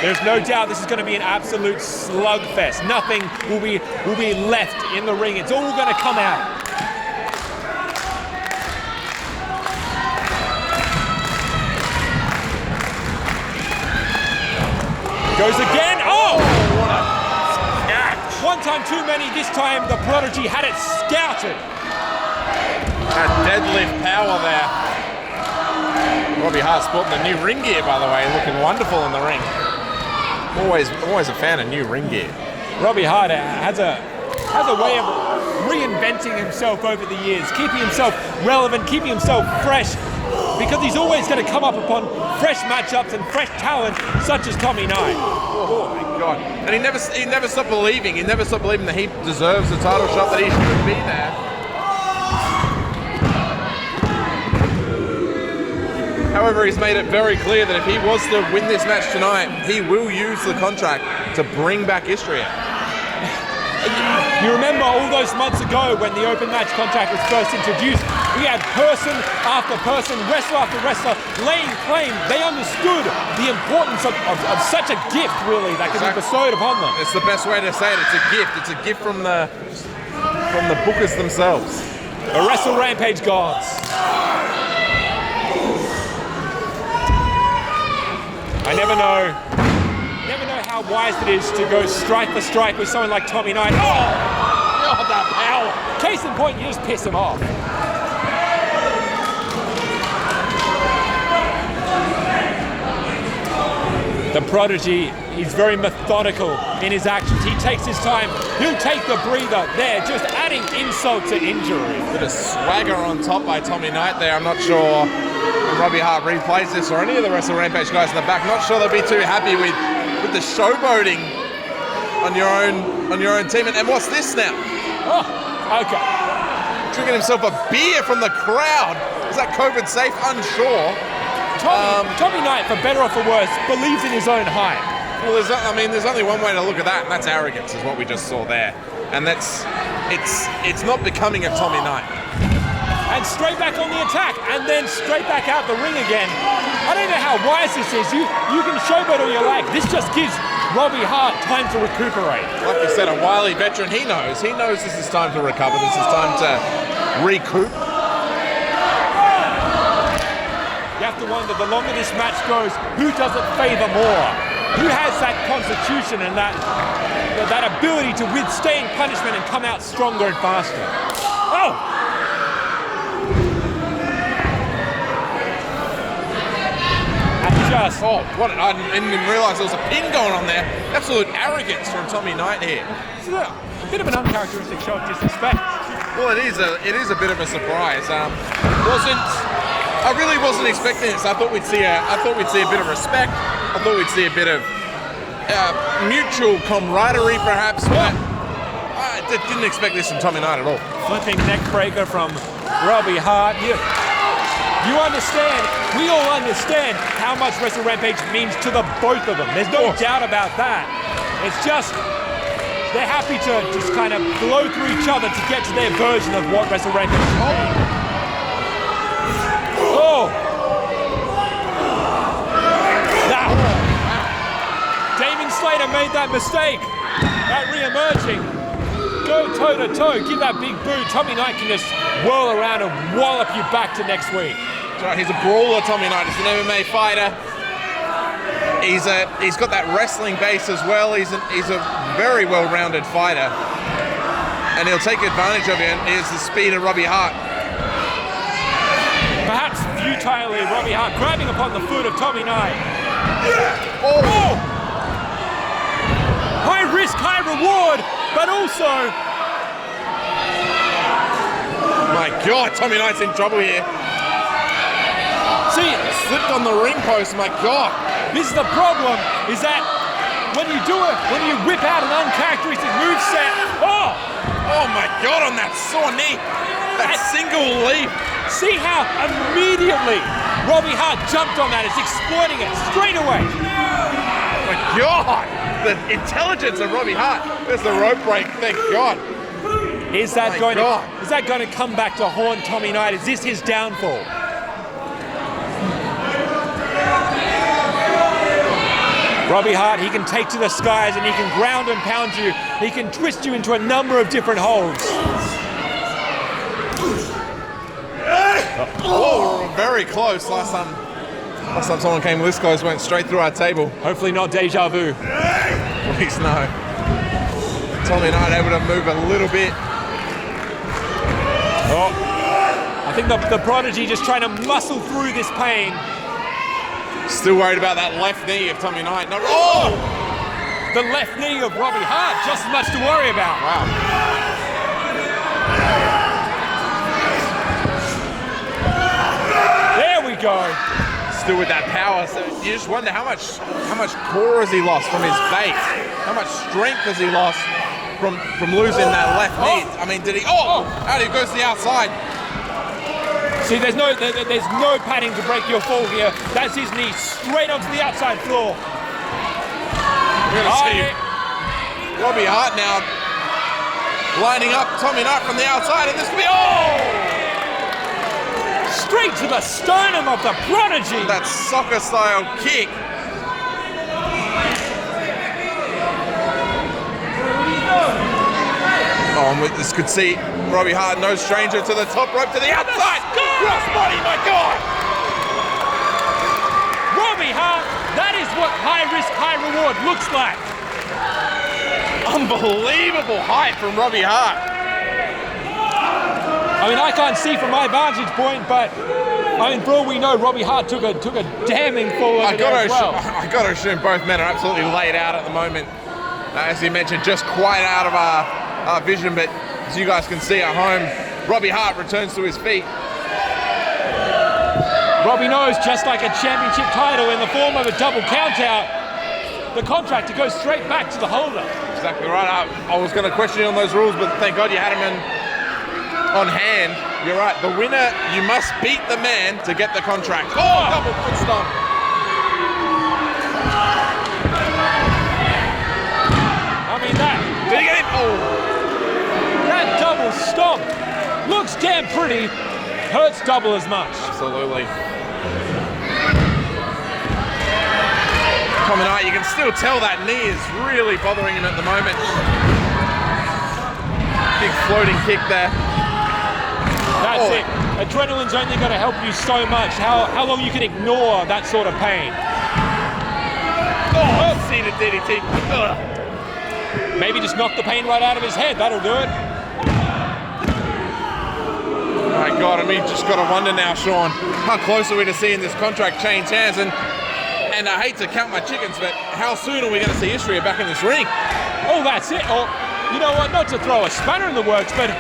There's no doubt this is going to be an absolute slugfest. Nothing will be left in the ring. It's all going to come out. Goes again. Oh! What a catch. One time too many. This time the Prodigy had it scouted. That deadlift power there. Robbie Hart sporting the new ring gear, by the way, looking wonderful in the ring. Always a fan of new ring gear. Robbie Hart has a way of reinventing himself over the years, keeping himself relevant, keeping himself fresh, because he's always going to come up upon fresh matchups and fresh talent, such as Tommy Knight. Oh my God! And he never stopped believing. He never stopped believing that he deserves the title shot, that he should be there. However, he's made it very clear that if he was to win this match tonight, he will use the contract to bring back Istria. You remember all those months ago when the open match contract was first introduced, we had person after person, wrestler after wrestler, laying claim. They understood the importance of such a gift, really, that can be bestowed upon them. It's the best way to say it. It's a gift. It's a gift from the bookers themselves. The Wrestle Rampage gods. I never know how wise it is to go strike for strike with someone like Tommy Knight. Oh, that power. Case in point, you just piss him off. The Prodigy, he's very methodical in his actions. He takes his time. He'll take the breather there, just adding insult to injury. Bit of swagger on top by Tommy Knight there. I'm not sure when Robbie Hart replays this or any of the Wrestle Rampage guys in the back. Not sure they'll be too happy with the showboating on your own team. And what's this now? Oh, okay. Drinking himself a beer from the crowd. Is that COVID safe? Unsure. Tommy Knight, for better or for worse, believes in his own hype. Well, there's only one way to look at that, and that's arrogance, is what we just saw there. And it's not becoming of Tommy Knight. And straight back on the attack, and then straight back out the ring again. I don't know how wise this is. You can showboat all you like. This just gives Robbie Hart time to recuperate. Like you said, a wily veteran, he knows this is time to recover, this is time to recoup. You have to wonder, the longer this match goes, who does it favor more? Who has that constitution and that ability to withstand punishment and come out stronger and faster? Oh! I didn't even realise there was a pin going on there. Absolute arrogance from Tommy Knight here. It's a bit of an uncharacteristic show of disrespect. Well, it is a bit of a surprise. I really wasn't expecting this. I thought we'd see a bit of respect. I thought we'd see a bit of mutual camaraderie, perhaps. But I didn't expect this from Tommy Knight at all. Flipping neck breaker from Robbie Hart. You understand, we all understand how much Wrestle Rampage means to the both of them. There's no doubt about that. It's just, they're happy to just kind of blow through each other to get to their version of what Wrestle Rampage is. Oh! Damon Slater made that mistake. That re-emerging. Go toe to toe, give that big boot. Tommy Knight can just whirl around and wallop you back to next week. Right, he's a brawler, Tommy Knight. He's an MMA fighter. He's got that wrestling base as well. He's a very well-rounded fighter, and he'll take advantage of it. Here's the speed of Robbie Hart. Perhaps futilely, Robbie Hart grabbing upon the foot of Tommy Knight. Oh! High risk, high reward, but also... My God, Tommy Knight's in trouble here. See, slipped on the ring post, my God. This is the problem, is that when you whip out an uncharacteristic moveset, oh my God, on that sore knee, that single leap. See how immediately Robbie Hart jumped on that, is exploiting it straight away. My God, the intelligence of Robbie Hart. There's the rope break, thank God. Is that going to come back to haunt Tommy Knight? Is this his downfall? Robbie Hart, he can take to the skies and he can ground and pound you. He can twist you into a number of different holds. Oh, very close. Last time someone came this close, went straight through our table. Hopefully not deja vu. Please no. Tommy Knight able to move a little bit. Oh, I think the Prodigy just trying to muscle through this pain. Still worried about that left knee of Tommy Knight. No, the left knee of Robbie Hart, just as much to worry about. Wow. There we go. Still with that power. So you just wonder how much core has he lost from his base? How much strength has he lost from losing that left knee? I mean, did he? Out he goes to the outside. See, there's no padding to break your fall here. That's his knee straight onto the outside floor. We're gonna see Robbie Hart now lining up Tommy Knight from the outside, and this could be straight to the sternum of the Prodigy. That soccer-style kick. And we just could see Robbie Hart, no stranger to the top rope, to the outside. Cross body, my God! Robbie Hart, that is what high risk, high reward looks like. Unbelievable height from Robbie Hart. I mean, I can't see from my vantage point, but I mean, for all we know, Robbie Hart took a damning fall over there as well. I got to assume both men are absolutely laid out at the moment. As you mentioned, just quite out of our vision, but as you guys can see at home, Robbie Hart returns to his feet. Robbie knows, just like a championship title in the form of a double countout, the contractor goes straight back to the holder. Exactly right. I was going to question you on those rules, but thank God you had him in on hand. You're right. The winner, you must beat the man to get the contract. Oh, double foot stomp. I mean, that. Did he get him? Oh. That double stomp looks damn pretty, hurts double as much. Absolutely. Tommy Knight, you can still tell that knee is really bothering him at the moment. Big floating kick there. That's it. Adrenaline's only going to help you so much. How long you can ignore that sort of pain. Oh, seated DDT. Ugh. Maybe just knock the pain right out of his head. That'll do it. My God, I mean, just got to wonder now, Sean, how close are we to seeing this contract change hands? And I hate to count my chickens, but how soon are we going to see Istria back in this ring? Oh, that's it. Oh, you know what? Not to throw a spanner in the works, but,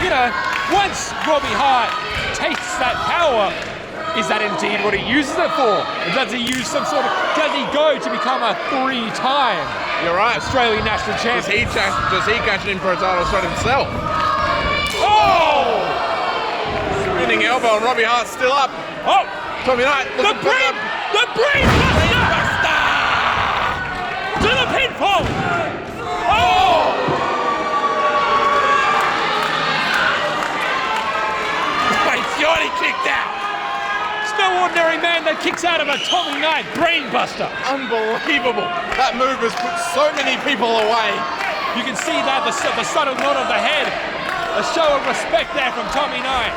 you know, once Robbie Hart tastes that power, is that indeed what he uses it for? Or does he use some sort of, does he go to become a 3-time You're right. Australian national champion? Does he cash in for a title shot himself? Oh! Spinning elbow and Robbie Hart's still up. Oh! Tommy Knight. The brain buster! To the pinfall! Oh! Wait, Johnny kicked out. It's no ordinary man that kicks out of a Tommy Knight brain buster. Unbelievable. That move has put so many people away. You can see that, the subtle nod of the head. A show of respect there from Tommy Knight.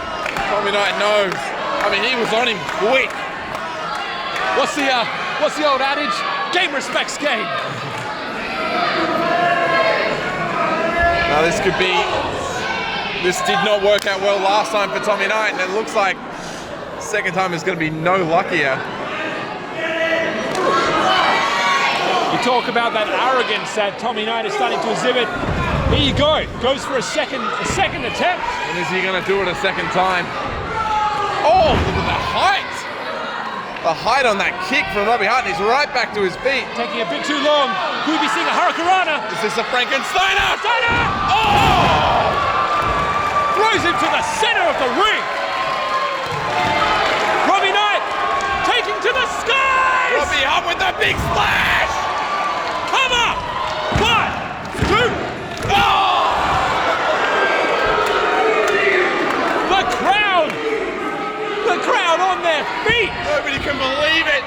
Tommy Knight knows. I mean, he was on him quick. What's the old adage? Game respects game. Now this did not work out well last time for Tommy Knight, and it looks like second time is going to be no luckier. You talk about that arrogance that Tommy Knight is starting to exhibit. Here you go. Goes for a second attempt. And is he going to do it a second time? Oh, look at the height! The height on that kick from Robbie Hart, and he's right back to his feet. Taking a bit too long. Could be seeing a Hurricanrana. Is this a Frankensteiner? Steiner! Oh! Throws him to the center of the ring. Robbie Knight taking to the skies. Robbie Hart with the big splash! Come up! 1, 2. Oh! The crowd on their feet. Nobody can believe it.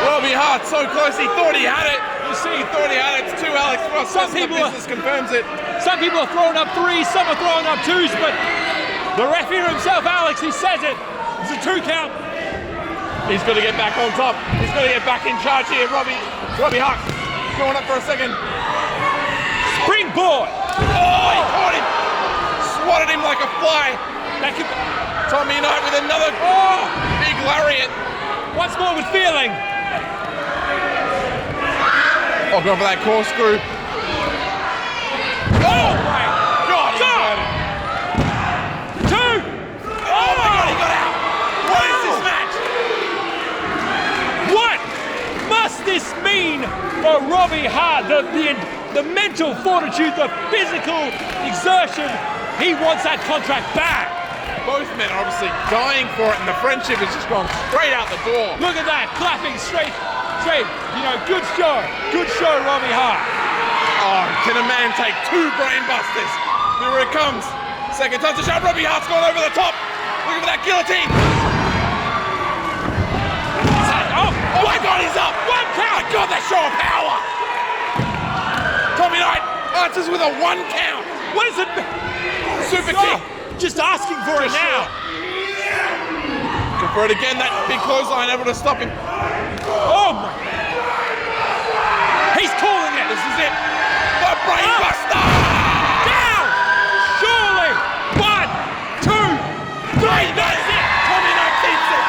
Robbie Hart so close, he thought he had it. You see, he thought he had it. It's 2 Alex Ross. Some people business confirms it. Some people are throwing up 3s, some are throwing up 2s, but the referee himself, Alex, he says it. It's a 2 count. He's got to get back on top. He's got to get back in charge here. Robbie Hart going up for a second. Springboard. Oh, he caught him. Swatted him like a fly. That could, Tommy Knight with another big lariat. once more with feeling. Oh, going for that corkscrew. Oh my God, he got it. 2. Oh my God, he got out. What is this match? What must this mean for Robbie Hart? The mental fortitude, the physical exertion. He wants that contract back. Both men are obviously dying for it, and the friendship has just gone straight out the door. Look at that, clapping straight. You know, good show, Robbie Hart. Oh, can a man take 2 brain busters? Here it comes. Second time to shot. Robbie Hart's gone over the top. Look at that guillotine. Oh my God, he's up. 1 count. My God, that show of power. Tommy Knight answers with a 1 count. What is it? Super kick. Just asking for it now. Go for it again. That big clothesline able to stop him. Oh my. He's calling it. This is it. The brain buster. Down. Surely. 1, 2, 3. That's it. Tommy Knight keeps it.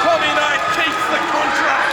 Tommy Knight keeps the contract.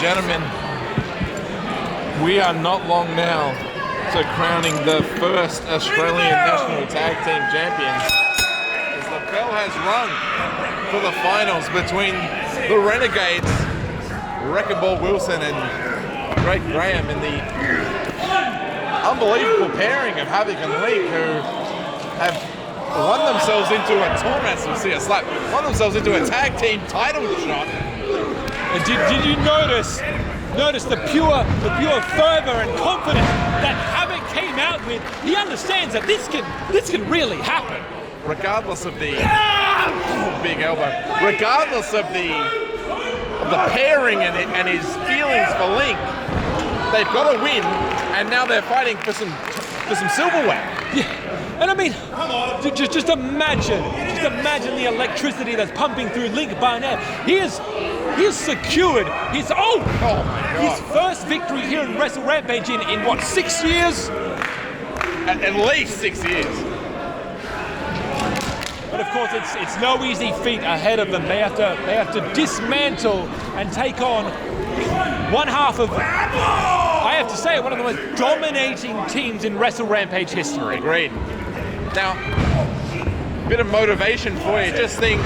gentlemen, we are not long now to crowning the first Australian National Tag Team Champions, as the bell has rung for the finals between the Renegades, Wrecking Ball Wilson and Greg Graham, in the unbelievable pairing of Havok and Link, who have won themselves into a tournament, so see a slap, won themselves into a tag team title shot. And did you notice the pure fervor and confidence that Havok came out with? He understands that this can really happen. Regardless of the big elbow, regardless of the pairing and his feelings for Link, they've got to win, and now they're fighting for some silverware. Yeah. And I mean, just imagine the electricity that's pumping through Link Barnett. He has secured his his first victory here in Wrestle Rampage in what, 6 years? At least 6 years. But of course, it's no easy feat ahead of them. They have to dismantle and take on one half of, I have to say, one of the most dominating teams in Wrestle Rampage history. Agreed. Now, a bit of motivation for you. Just think,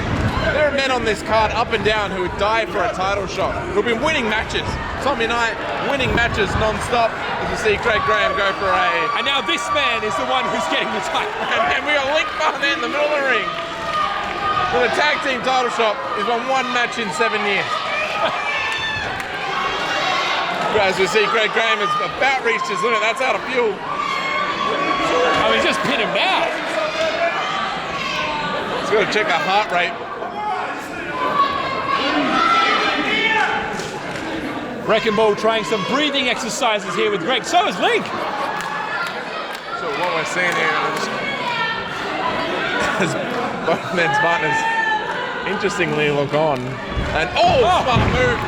there are men on this card up and down who would die for a title shot, who've been winning matches. Tommy Knight winning matches non-stop. As you see Greg Graham go for a... And now this man is the one who's getting the title. And we got Link Barnett in the middle of the ring. For the tag team title shot, he's won one match in 7 years. As we see, Greg Graham has about reached his limit. That's out of fuel. I mean, just pin him down. He's got to check our heart rate. Wrecking Ball trying some breathing exercises here with Greg. So is Link. So what we're seeing here is both men's partners interestingly look on. And smart move.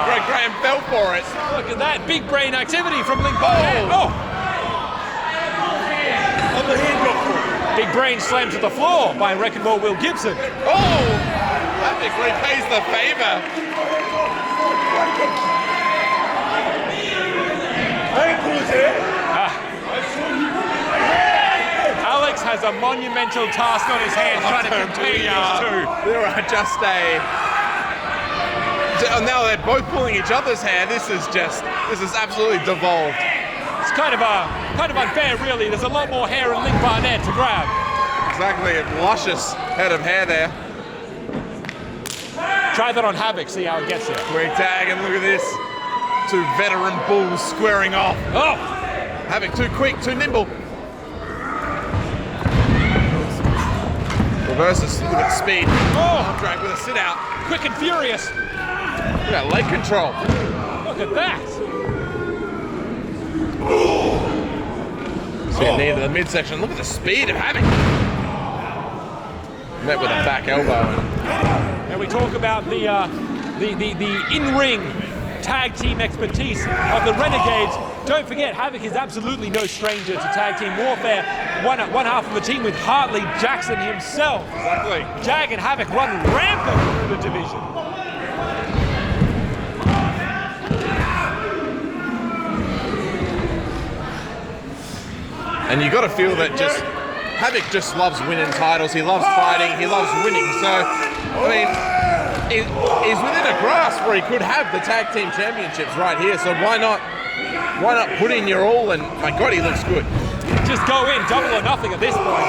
Greg Graham fell for it. Look at that big brain activity from Link Barnett. Big brain slammed to the floor by Wrecking Ball Will Gibson. Havok repays the favor. Alex has a monumental task on his hands trying to contain these two. There are just now they're both pulling each other's hair. This is absolutely devolved. It's kind of unfair, really. There's a lot more hair in Link Barnett to grab. Exactly, a luscious head of hair there. Try that on Havok, see how it gets there. Quick tag, and look at this. Two veteran bulls squaring off. Havok too quick, too nimble. Reverses, look at the speed. Drag with a sit out. Quick and furious. Look at that leg control. Look at that. See a knee to the midsection. Look at the speed of Havok. Met with a back elbow. And we talk about the in-ring tag team expertise of the Renegades. Don't forget, Havok is absolutely no stranger to tag team warfare. One half of the team with Hartley Jackson himself. Exactly. Jag and Havok run rampant through the division. And you got to feel that Havok just loves winning titles. He loves fighting. He loves winning. So, I mean, he's within a grasp where he could have the tag team championships right here. So why not put in your all? And my God, he looks good. Just go in, double or nothing at this point.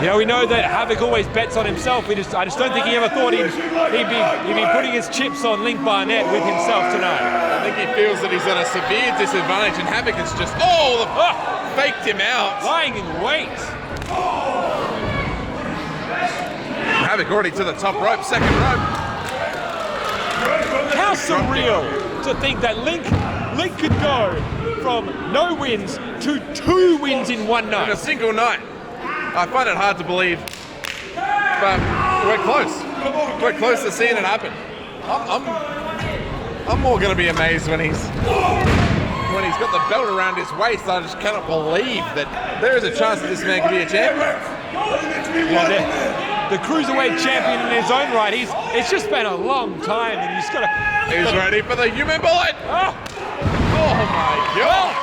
You know, we know that Havok always bets on himself. I just don't think he ever thought he'd be putting his chips on Link Barnett with himself tonight. I think he feels that he's at a severe disadvantage, and Havok has just faked him out. Lying in wait. Havok already to the top rope, second rope. How surreal to think that Link could go from no wins to 2 wins in one night. In a single night. I find it hard to believe, but we're close. We're close to seeing it happen. I'm more going to be amazed when he's got the belt around his waist. I just cannot believe that there is a chance that this man could be a champion. The cruiserweight champion in his own right. It's just been a long time, and he's got to. He's ready for the human bullet. Oh my God!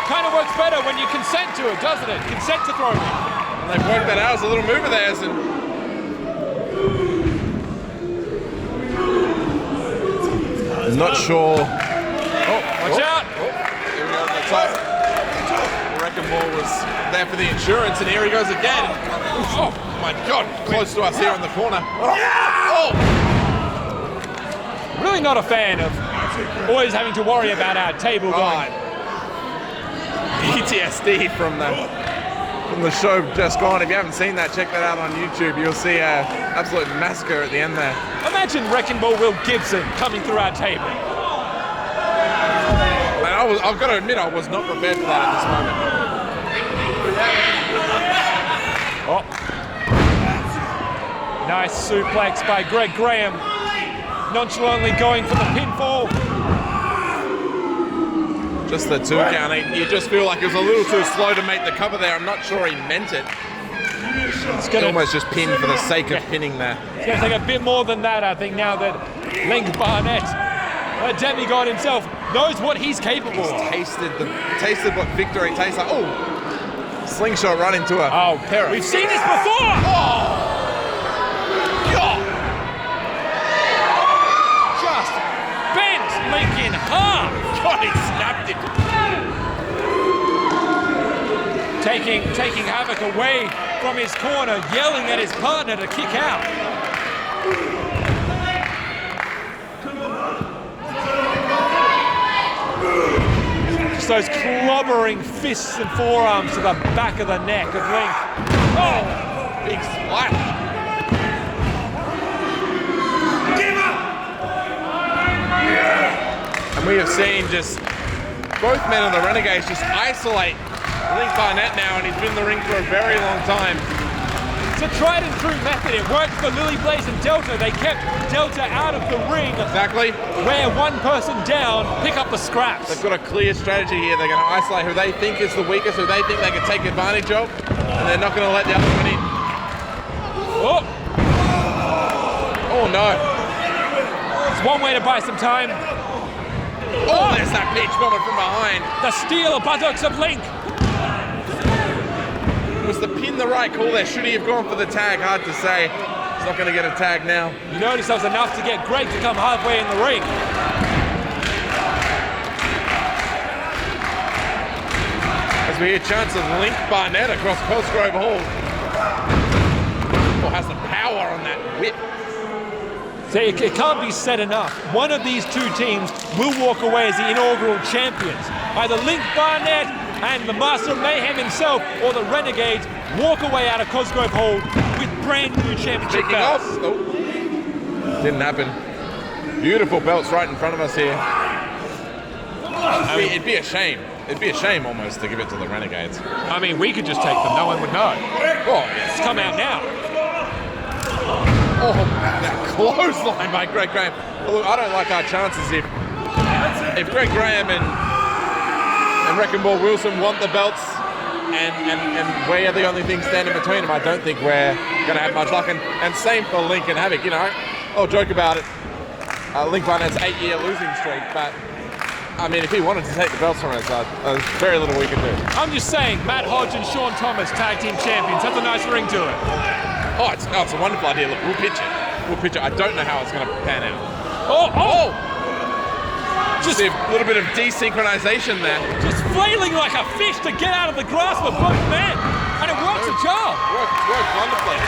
Kind of works better when you consent to it, doesn't it? Consent to throwing. And they've worked that out as a little move of theirs. And I'm not sure. Watch out! Here we go on the top. Wrecking Ball was there for the insurance, and here he goes again. Oh my God! Close to us here in the corner. Oh! Really not a fan of always having to worry about our table going. PTSD from the show just gone. If you haven't seen that, check that out on YouTube. You'll see an absolute massacre at the end there. Imagine Wrecking Ball Will Gibson coming through our table. And I've got to admit, I was not prepared for that at this moment. Nice suplex by Greg Graham. Nonchalantly going for the pinfall. Just the 2 count. You just feel like it was a little too slow to make the cover there. I'm not sure he meant it. It's almost just pinned for the sake of pinning there. It's going to take a bit more than that, I think, now that Link Barnett, the demigod himself, knows what he's capable of. Tasted what victory tastes like. Oh, slingshot right into a Perra. We've seen this before! Oh! God! Just bent Link in half! God, he snapped it. Taking Havok away from his corner, yelling at his partner to kick out. Just those clobbering fists and forearms to the back of the neck of Link. Oh, big splash. And we have seen just both men of the Renegades just isolate Link Barnett now, and he's been in the ring for a very long time. It's a tried and true method. It worked for Lily Blaze and Delta. They kept Delta out of the ring. Exactly. Wear one person down, pick up the scraps. They've got a clear strategy here. They're going to isolate who they think is the weakest, who they think they can take advantage of, and they're not going to let the other one in. Oh no. It's one way to buy some time. Oh, there's that pitch coming from behind. The steel buttocks of Link. Was the pin the right call there? Should he have gone for the tag? Hard to say. He's not going to get a tag now. You notice that was enough to get Greg to come halfway in the ring. As we hear chants of Link Barnett across Cosgrove Hall. Oh, has the power on that whip. So it can't be said enough. One of these two teams will walk away as the inaugural champions. Either Link Barnett and the Master of Mayhem himself, or the Renegades walk away out of Cosgrove Hall with brand new championship belts. Oh. Didn't happen. Beautiful belts right in front of us here. It'd be a shame. It'd be a shame almost to give it to the Renegades. I mean, we could just take them. No one would know. Oh, yes. It's come out now. Oh, that clothesline by Greg Graham. Look, I don't like our chances if Greg Graham and Wrecking Ball Wilson want the belts and we're the only thing standing between them. I don't think we're going to have much luck. And same for Link and Havok. You know, I'll joke about it. Link Barnett's 8-year losing streak, but I mean, if he wanted to take the belts from us, there's very little we can do. I'm just saying, Matt Hodge and Sean Thomas, tag team champions, has a nice ring to it. Oh, it's a wonderful idea. Look, we'll pitch it. I don't know how it's going to pan out. Oh! Just a little bit of desynchronization there. Just flailing like a fish to get out of the grasp of both men. And it works a job. Worked wonderfully.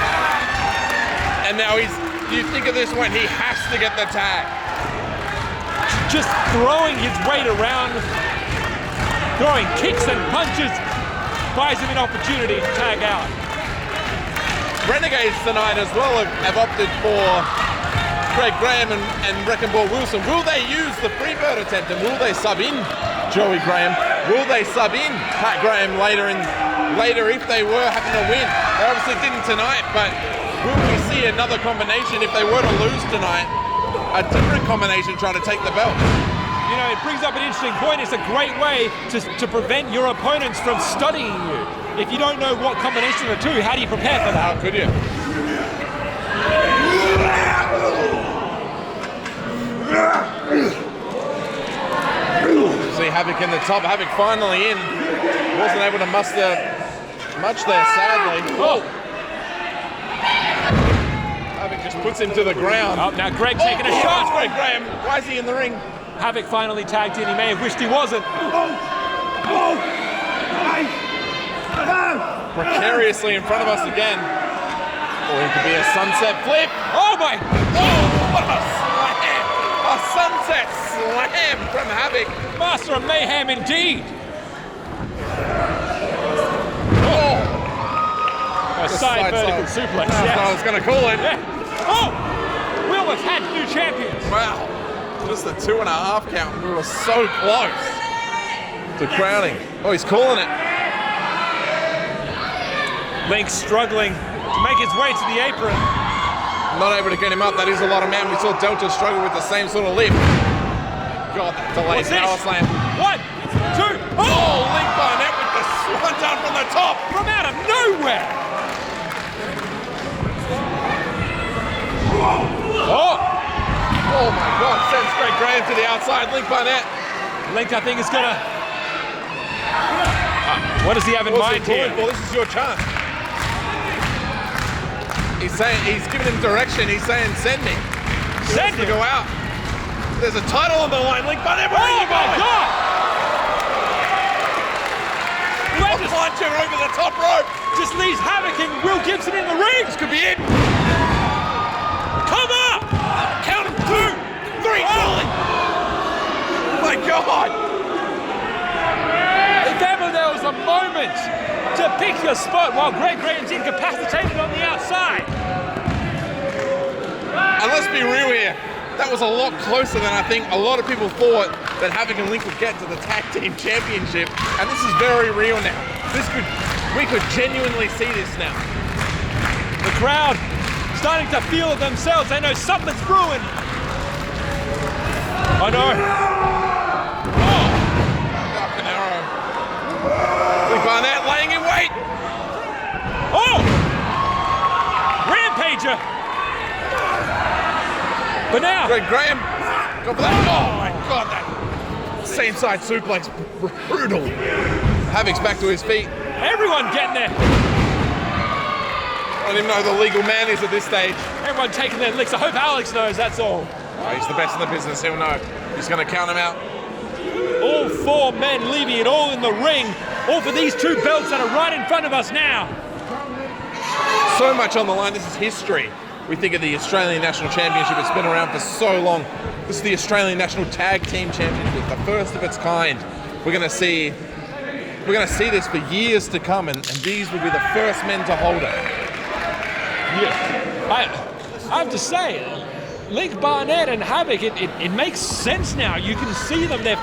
And now you think of this when he has to get the tag. Just throwing his weight around, throwing kicks and punches, buys him an opportunity to tag out. Renegades tonight as well have opted for Greg Graham and Wrecking Ball Wilson. Will they use the Freebird attempt, and will they sub in Joey Graham? Will they sub in Pat Graham later if they were happen to win? They obviously didn't tonight, but will we see another combination if they were to lose tonight? A different combination trying to take the belt. You know, it brings up an interesting point. It's a great way to prevent your opponents from studying you. if you don't know what combination of the two, how do you prepare for that? How could you? See Havok in the top. Havok finally in. Wasn't able to muster much there, sadly. Oh! Havok just puts him to the ground. Oh, now Greg taking a shot. Greg Graham. Why is he in the ring? Havok finally tagged in. He may have wished he wasn't. Precariously in front of us again. Or it could be a sunset flip. Oh my! Oh, what a slam! A sunset slam from Havok. Master of mayhem indeed. Oh! A side vertical suplex. That's Yes. what I was going to call it. Yeah. Oh! We almost had new champions. Wow. Just a 2.5 count. We were so close to crowning. Oh, he's calling it. Link struggling to make his way to the apron. Not able to get him up. That is a lot of man. We saw Delta struggle with the same sort of lift. God, that delayed power slam. 1, 2. Oh, Link Barnett with the swanton from the top. From out of nowhere. Oh! Oh my God, sends Greg Graham to the outside. Link Barnett. Link, I think, is gonna. What does he have in mind here? Well, this is your chance. He's saying, he's giving him direction. He's saying, send me. He Send wants to him? go out. There's a title on the line. Link Barnett, where are Oh you my going? God! A puncher over the top rope. Just leaves Havok and Will Gibson in the ring. This could be it. Come up! Count him. 2, 3, Julian. My God. If ever there was a moment to pick your spot while Greg Graham's incapacitated on the outside. And let's be real here. That was a lot closer than I think a lot of people thought that Havok and Link would get to the tag team championship. And this is very real now. We could genuinely see this now. The crowd starting to feel it themselves. They know something's brewing. I know. Up and arrow. Link Barnett laying in wait. Oh! Rampager! But now, Greg Graham. Go for that. Oh my God, that same side suplex. Brutal. Havok's back to his feet. everyone getting there. I don't even know who the legal man is at this stage. Everyone taking their licks. I hope Alex knows, that's all. Oh, he's the best in the business, he'll know. He's going to count him out. All four men leaving it all in the ring, all for these two belts that are right in front of us now. So much on the line, this is history. We think of the Australian National Championship, it's been around for so long. This is the Australian National Tag Team Championship, the first of its kind. We're going to see this for years to come, and these will be the first men to hold it. Yeah, I have to say, Link Barnett and Havok, it makes sense now. You can see them, they're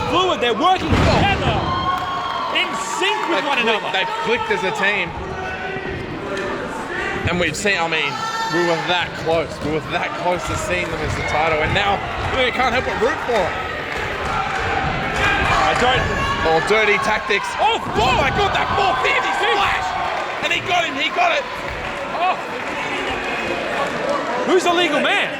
fluid, they're working together, in sync with one another. They've clicked as a team. And we've seen, I mean, we were that close. We were that close to seeing them as the title, and now we can't help but root for them. I don't. Oh, dirty tactics. Oh, Oh my God, that 450 splash! And he got it. Oh. Who's the legal man?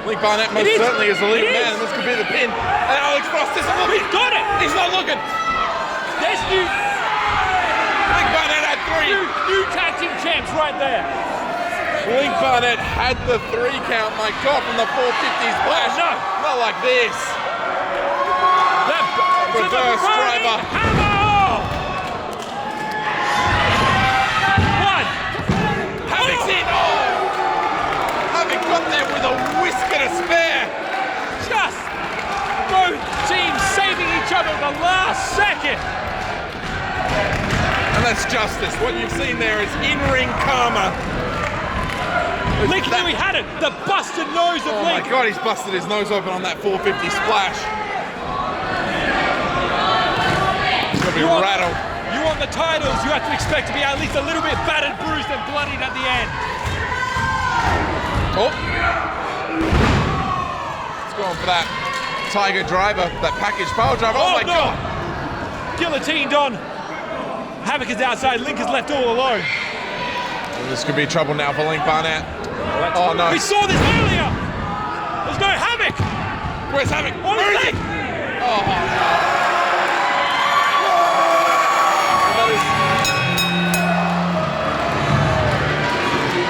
Link Barnett most certainly is the legal man, and this could be the pin. And Alex Frost isn't looking. He's got it. He's not looking. There's new Barnett had three. new tag team champs right there. Link Barnett had the 3 count, my God, from the 450 splash. Oh, no. Not like this. Reverse driver. Hammer! One. Havok's in. Oh! Havok got there with a whisker to spare. Just both teams saving each other at the last second. And that's justice. What you've seen there is in-ring karma. Link knew he had it. The busted nose of Oh Link. my God, he's busted his nose open on that 450 splash. He's gonna be rattled. You want the titles, you have to expect to be at least a little bit battered, bruised, and bloodied at the end. Oh. He's going for that Tiger driver, that package power driver. Oh my no. God. Guillotined on Havok is outside. Link is left all alone. Well, this could be trouble now for Link Barnett. Oh no. We saw this earlier. There's no Havok. Where's Havok? On Where his is leg. he? Oh no.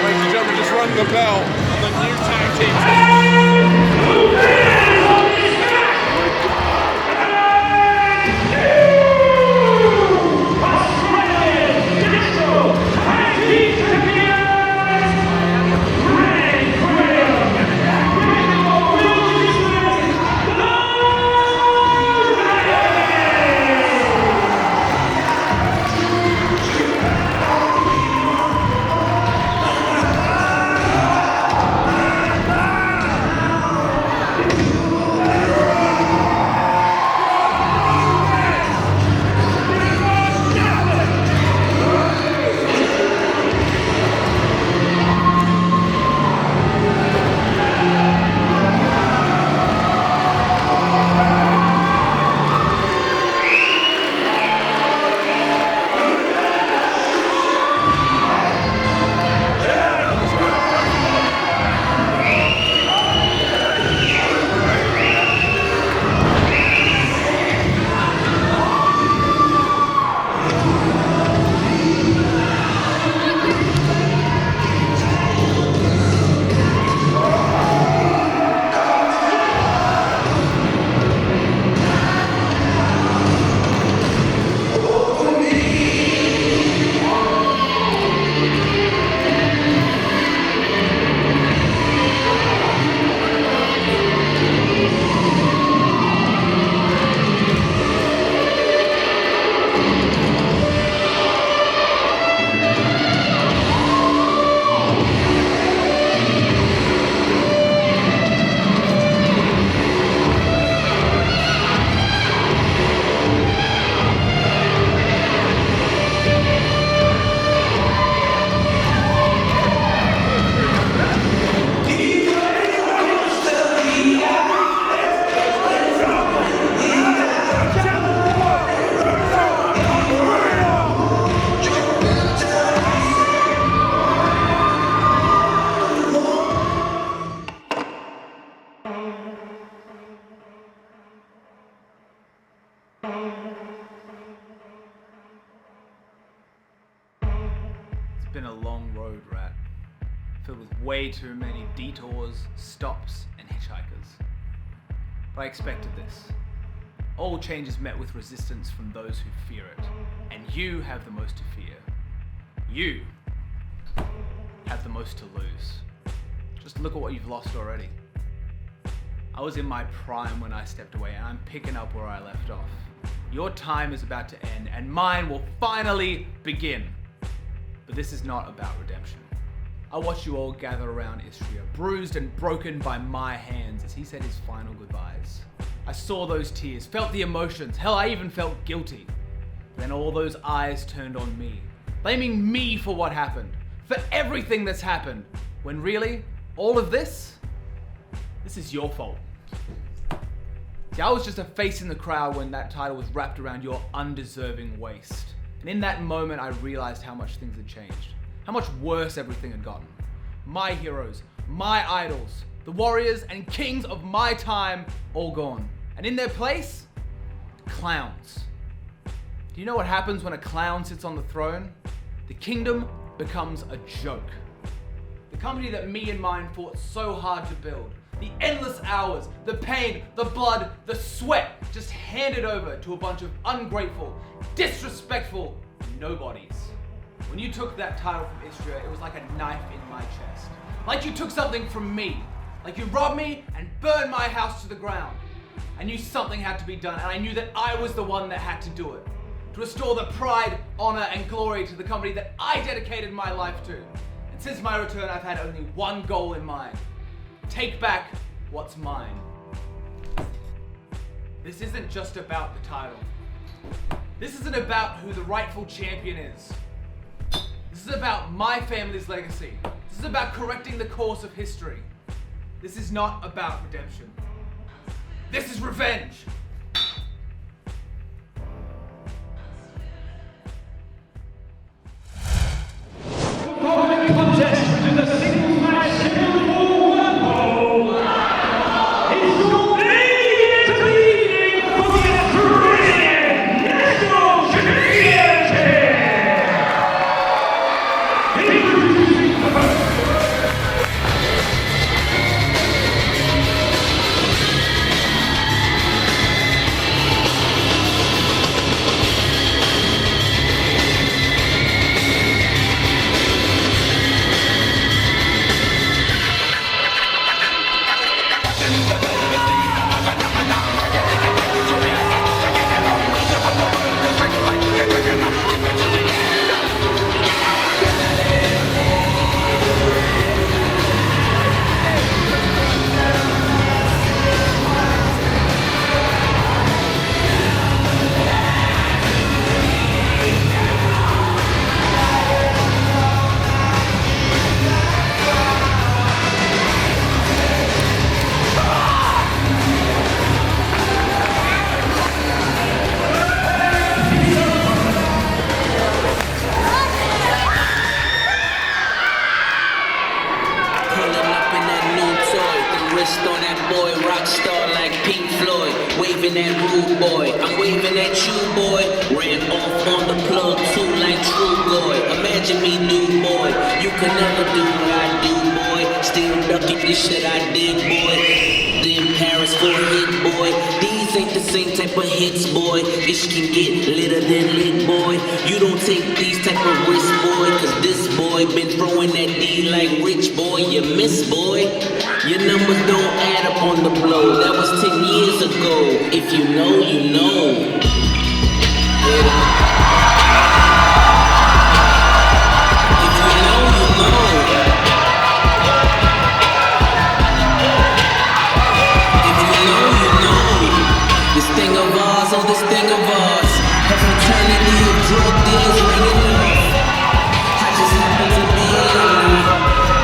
Ladies and gentlemen, just rung the bell on the new tag team. It's been a long road, Rat, filled with way too many detours, stops, and hitchhikers. But I expected this. All change is met with resistance from those who fear it, and you have the most to fear. You have the most to lose. Just look at what you've lost already. I was in my prime when I stepped away, and I'm picking up where I left off. Your time is about to end, and mine will finally begin. But this is not about redemption. I watched you all gather around Istria, bruised and broken by my hands as he said his final goodbyes. I saw those tears, felt the emotions, hell, I even felt guilty. Then all those eyes turned on me, blaming me for what happened, for everything that's happened, when really, all of this is your fault. See, I was just a face in the crowd when that title was wrapped around your undeserving waist. And in that moment, I realized how much things had changed, how much worse everything had gotten. My heroes, my idols, the warriors and kings of my time, all gone. And in their place, clowns. Do you know what happens when a clown sits on the throne? The kingdom becomes a joke. The company that me and mine fought so hard to build, the endless hours, the pain, the blood, the sweat, just handed over to a bunch of ungrateful, disrespectful nobodies. When you took that title from Istria, it was like a knife in my chest. Like you took something from me. Like you robbed me and burned my house to the ground. I knew something had to be done, and I knew that I was the one that had to do it. To restore the pride, honor, and glory to the company that I dedicated my life to. And since my return, I've had only one goal in mind. Take back what's mine. This isn't just about the title. This isn't about who the rightful champion is. This is about my family's legacy. This is about correcting the course of history. This is not about redemption. This is revenge. wrist on that boy, rock star like Pink Floyd. Waving at rude boy, I'm waving at you boy. Ran off on the plug too like true boy. Imagine me new boy, you can never do what I do boy. Still ducking the shit I did boy. In Paris for a hit boy. These ain't the same type of hits boy. Ish can get litter than lit boy. You don't take these type of risks boy. Cause this boy been throwing that D like rich boy. You miss boy. Your numbers don't add up on the blow. That was 10 years ago. If you know, you know. If you know, you know. This thing of ours, oh this thing of ours. A fraternity of drug dealers ringing off. I just happen to be alone.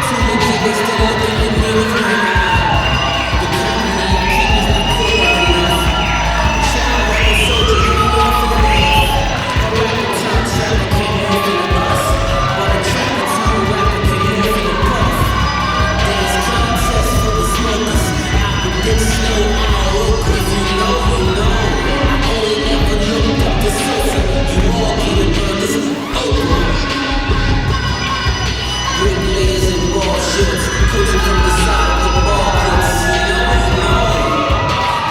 Too many they still looking at me with my eye. The company I keep is not cool enough. Child like a soldier, you know for the life. A rapper tongue trapper can't move in the bus. But a trapper tongue rapper can move in the puff. There's contest for the smokers. I predict snow all over. If you know, you know. I only ever looked up to Sosa. You all getting burned, this is over. Bricklayers and ball shirts, coaching from the side of the ball courts. You know, you know.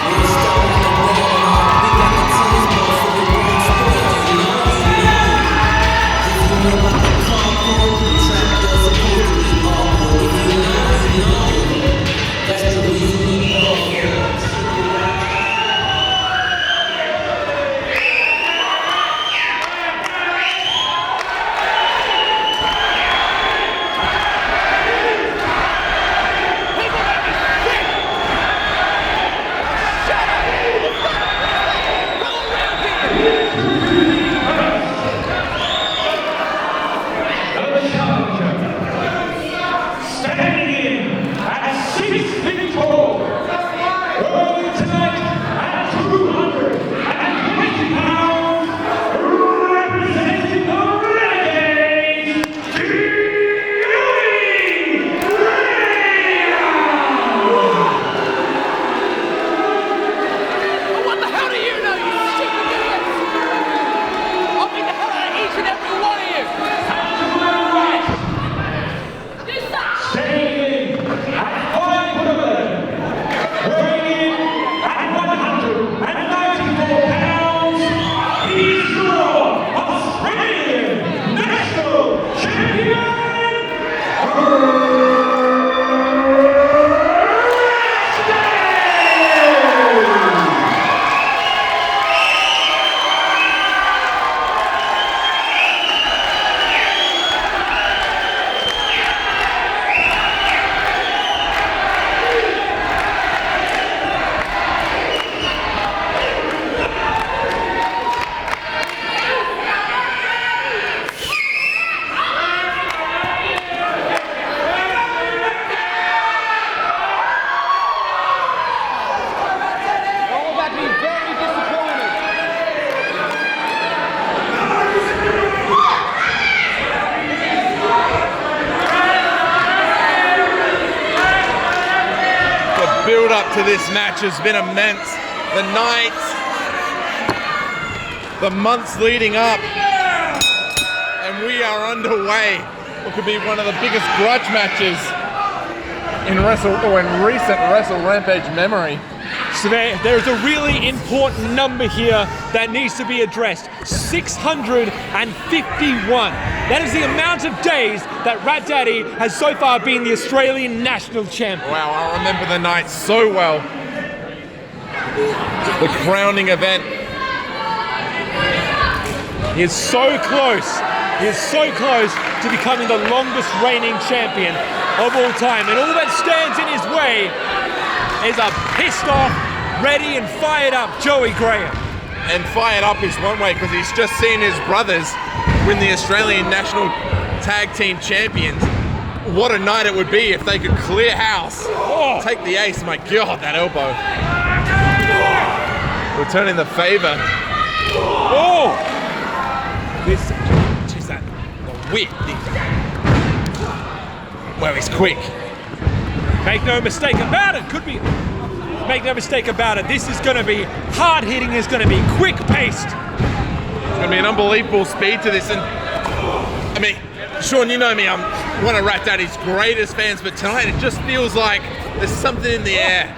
We're stuck like a ball. We got the tennis ball for the wrong sport. You know, you know. If you know about the carpool, the trap doors supposed to be awkward. If you know, you know. That's the reason we know. build-up to this match has been immense. The nights, the months leading up, and we are underway. What could be one of the biggest grudge matches in recent Wrestle Rampage memory. So there's a really important number here that needs to be addressed. 651. That is the amount of days that Rat Daddy has so far been the Australian national champion. Wow, I remember the night so well. The crowning event. He is so close. He is so close to becoming the longest reigning champion of all time. And all that stands in his way is a pissed off, ready and fired up Joey Graham. And fired up is one way because he's just seen his brothers win the Australian National Tag Team Champions. What a night it would be if they could clear house. Oh. Take the ace, my God, that elbow. Returning the favor. Oh! This, jeez, the whip. Well, he's quick. Make no mistake about it. Make no mistake about it. This is going to be hard hitting. It's going to be quick paced. It's going to be an unbelievable speed to this. And I mean, Sean, you know me. I'm one of Rat Daddy's greatest fans, but tonight it just feels like there's something in the air.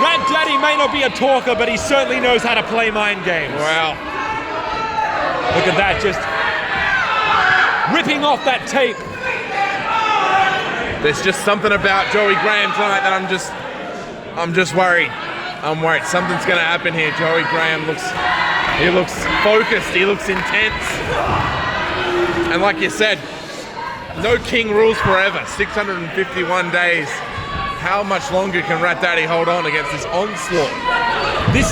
Rat Daddy may not be a talker, but he certainly knows how to play mind games. Wow. Look at that, just ripping off that tape. There's just something about Joey Graham tonight that I'm just worried. I'm worried something's going to happen here. Joey Graham looks focused. He looks intense. And like you said, no king rules forever. 651 days. How much longer can Rat Daddy hold on against this onslaught? This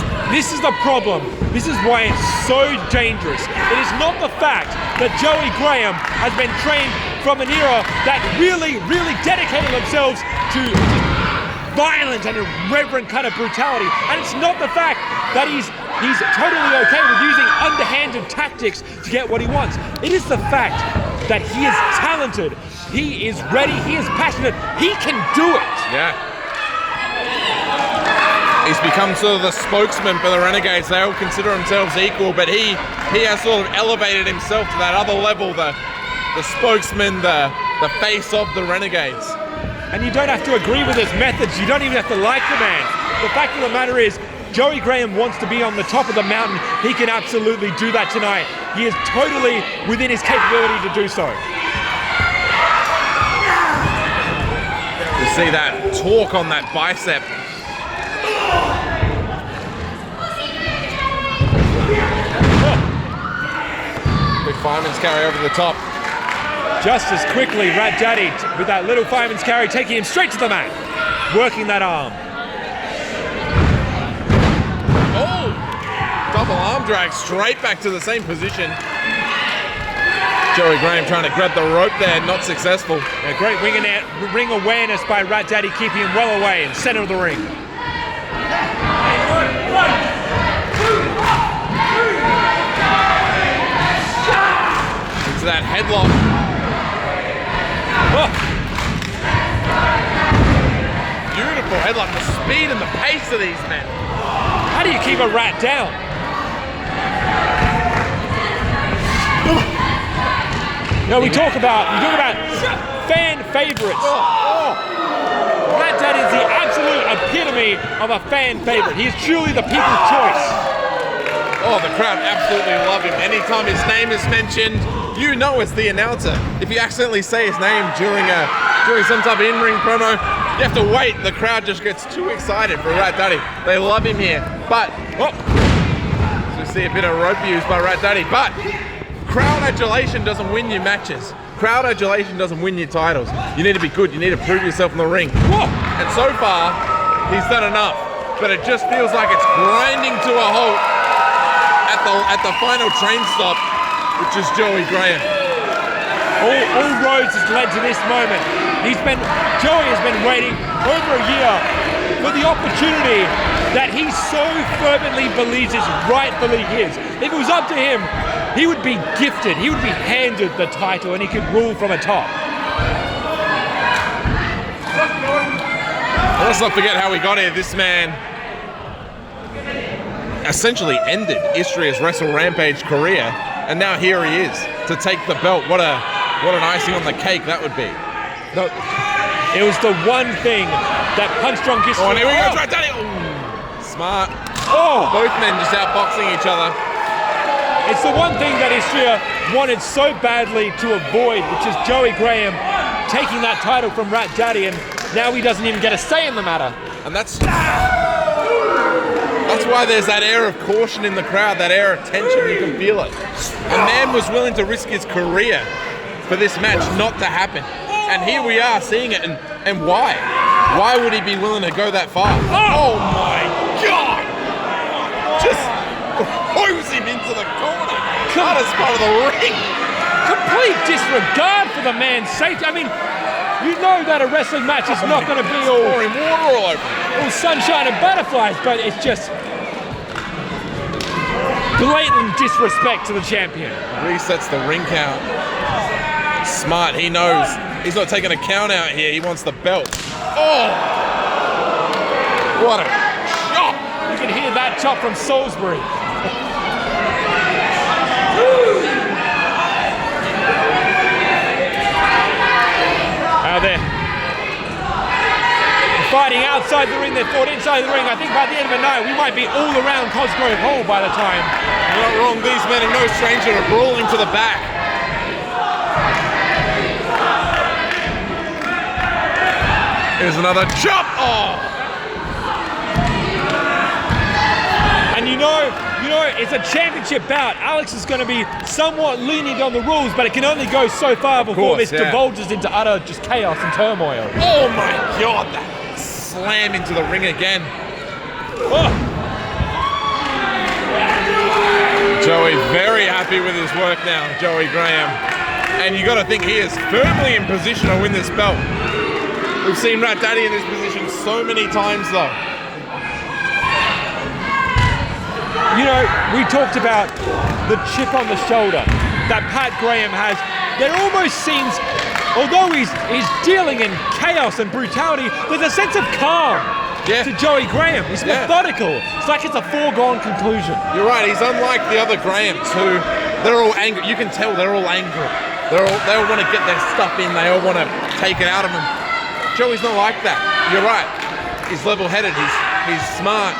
is the problem. This is why it's so dangerous. It is not the fact that Joey Graham has been trained from an era that really, really dedicated themselves to violent and irreverent kind of brutality. And it's not the fact that he's totally okay with using underhanded tactics to get what he wants. It is the fact that he is talented, he is ready, he is passionate, he can do it. Yeah. He's become sort of the spokesman for the Renegades. They all consider themselves equal, but he has sort of elevated himself to that other level, the spokesman, the face of the Renegades. And you don't have to agree with his methods, you don't even have to like the man. The fact of the matter is, Joey Graham wants to be on the top of the mountain. He can absolutely do that tonight. He is totally within his capability to do so. You see that torque on that bicep. Big fireman's carry over the top. Just as quickly, Rat Daddy with that little fireman's carry, taking him straight to the mat, working that arm. Oh! Double arm drag straight back to the same position. Joey Graham trying to grab the rope there, not successful. A great ring awareness by Rat Daddy, keeping him well away in the center of the ring. Into that headlock. Oh. Beautiful headlock, the speed and the pace of these men. How do you keep a rat down? No, you talk about fan favorites. Rat Daddy is the absolute epitome of a fan favorite. He is truly the people's choice. Oh, the crowd absolutely love him. Anytime his name is mentioned, you know it's the announcer. If you accidentally say his name during some type of in-ring promo, you have to wait. The crowd just gets too excited for Rat Daddy. They love him here. But, so we see a bit of rope used by Rat Daddy. But, crowd adulation doesn't win you matches. Crowd adulation doesn't win you titles. You need to be good. You need to prove yourself in the ring. Whoa. And so far, he's done enough. But it just feels like it's grinding to a halt at the final train stop, which is Joey Graham. All roads has led to this moment. Joey has been waiting over a year for the opportunity that he so fervently believes is rightfully his. If it was up to him, he would be gifted, he would be handed the title and he could rule from atop. Well, let's not forget how we got here. This man essentially ended Istria's Wrestle Rampage career, and now here he is to take the belt. What an icing on the cake that would be. No, it was the one thing that Punch Drunk Istria... Oh, and here we go, Rat Daddy. Smart. Oh! Both men just outboxing each other. It's the one thing that Istria wanted so badly to avoid, which is Joey Graham taking that title from Rat Daddy, and now he doesn't even get a say in the matter. And that's why there's that air of caution in the crowd, that air of tension. You can feel it. A man was willing to risk his career for this match not to happen. And here we are seeing it, and why? Why would he be willing to go that far? Oh my God! Just throws him into the corner. Hardest part of the ring. Complete disregard for the man's safety. I mean, you know that a wrestling match is not going to be pouring water all over. all sunshine and butterflies, but it's just blatant disrespect to the champion. Resets the ring count. Smart, he knows. He's not taking a count out here. He wants the belt. Oh! What a chop! You can hear that chop from Salisbury. Now they're fighting outside the ring. They fought inside the ring. I think by the end of the night, we might be all around Cosgrove Hall by the time. You're not wrong. These men are no stranger to brawling to the back. Here's another chop. Oh! And you know, it's a championship bout. Alex is going to be somewhat lenient on the rules, but it can only go so far before this divulges into utter just chaos and turmoil. Oh my God, that slam into the ring again. Oh. Joey very happy with his work now, Joey Graham. And you got to think he is firmly in position to win this belt. We've seen Rat Daddy in this position so many times though. You know, we talked about the chip on the shoulder that Pat Graham has. There almost seems, although he's dealing in chaos and brutality, there's a sense of calm to Joey Graham. He's methodical. It's like it's a foregone conclusion. You're right, he's unlike the other Grahams who, they're all angry. You can tell they're all angry. They all want to get their stuff in. They all want to take it out of him. Joey's not like that. You're right. He's level-headed. He's smart.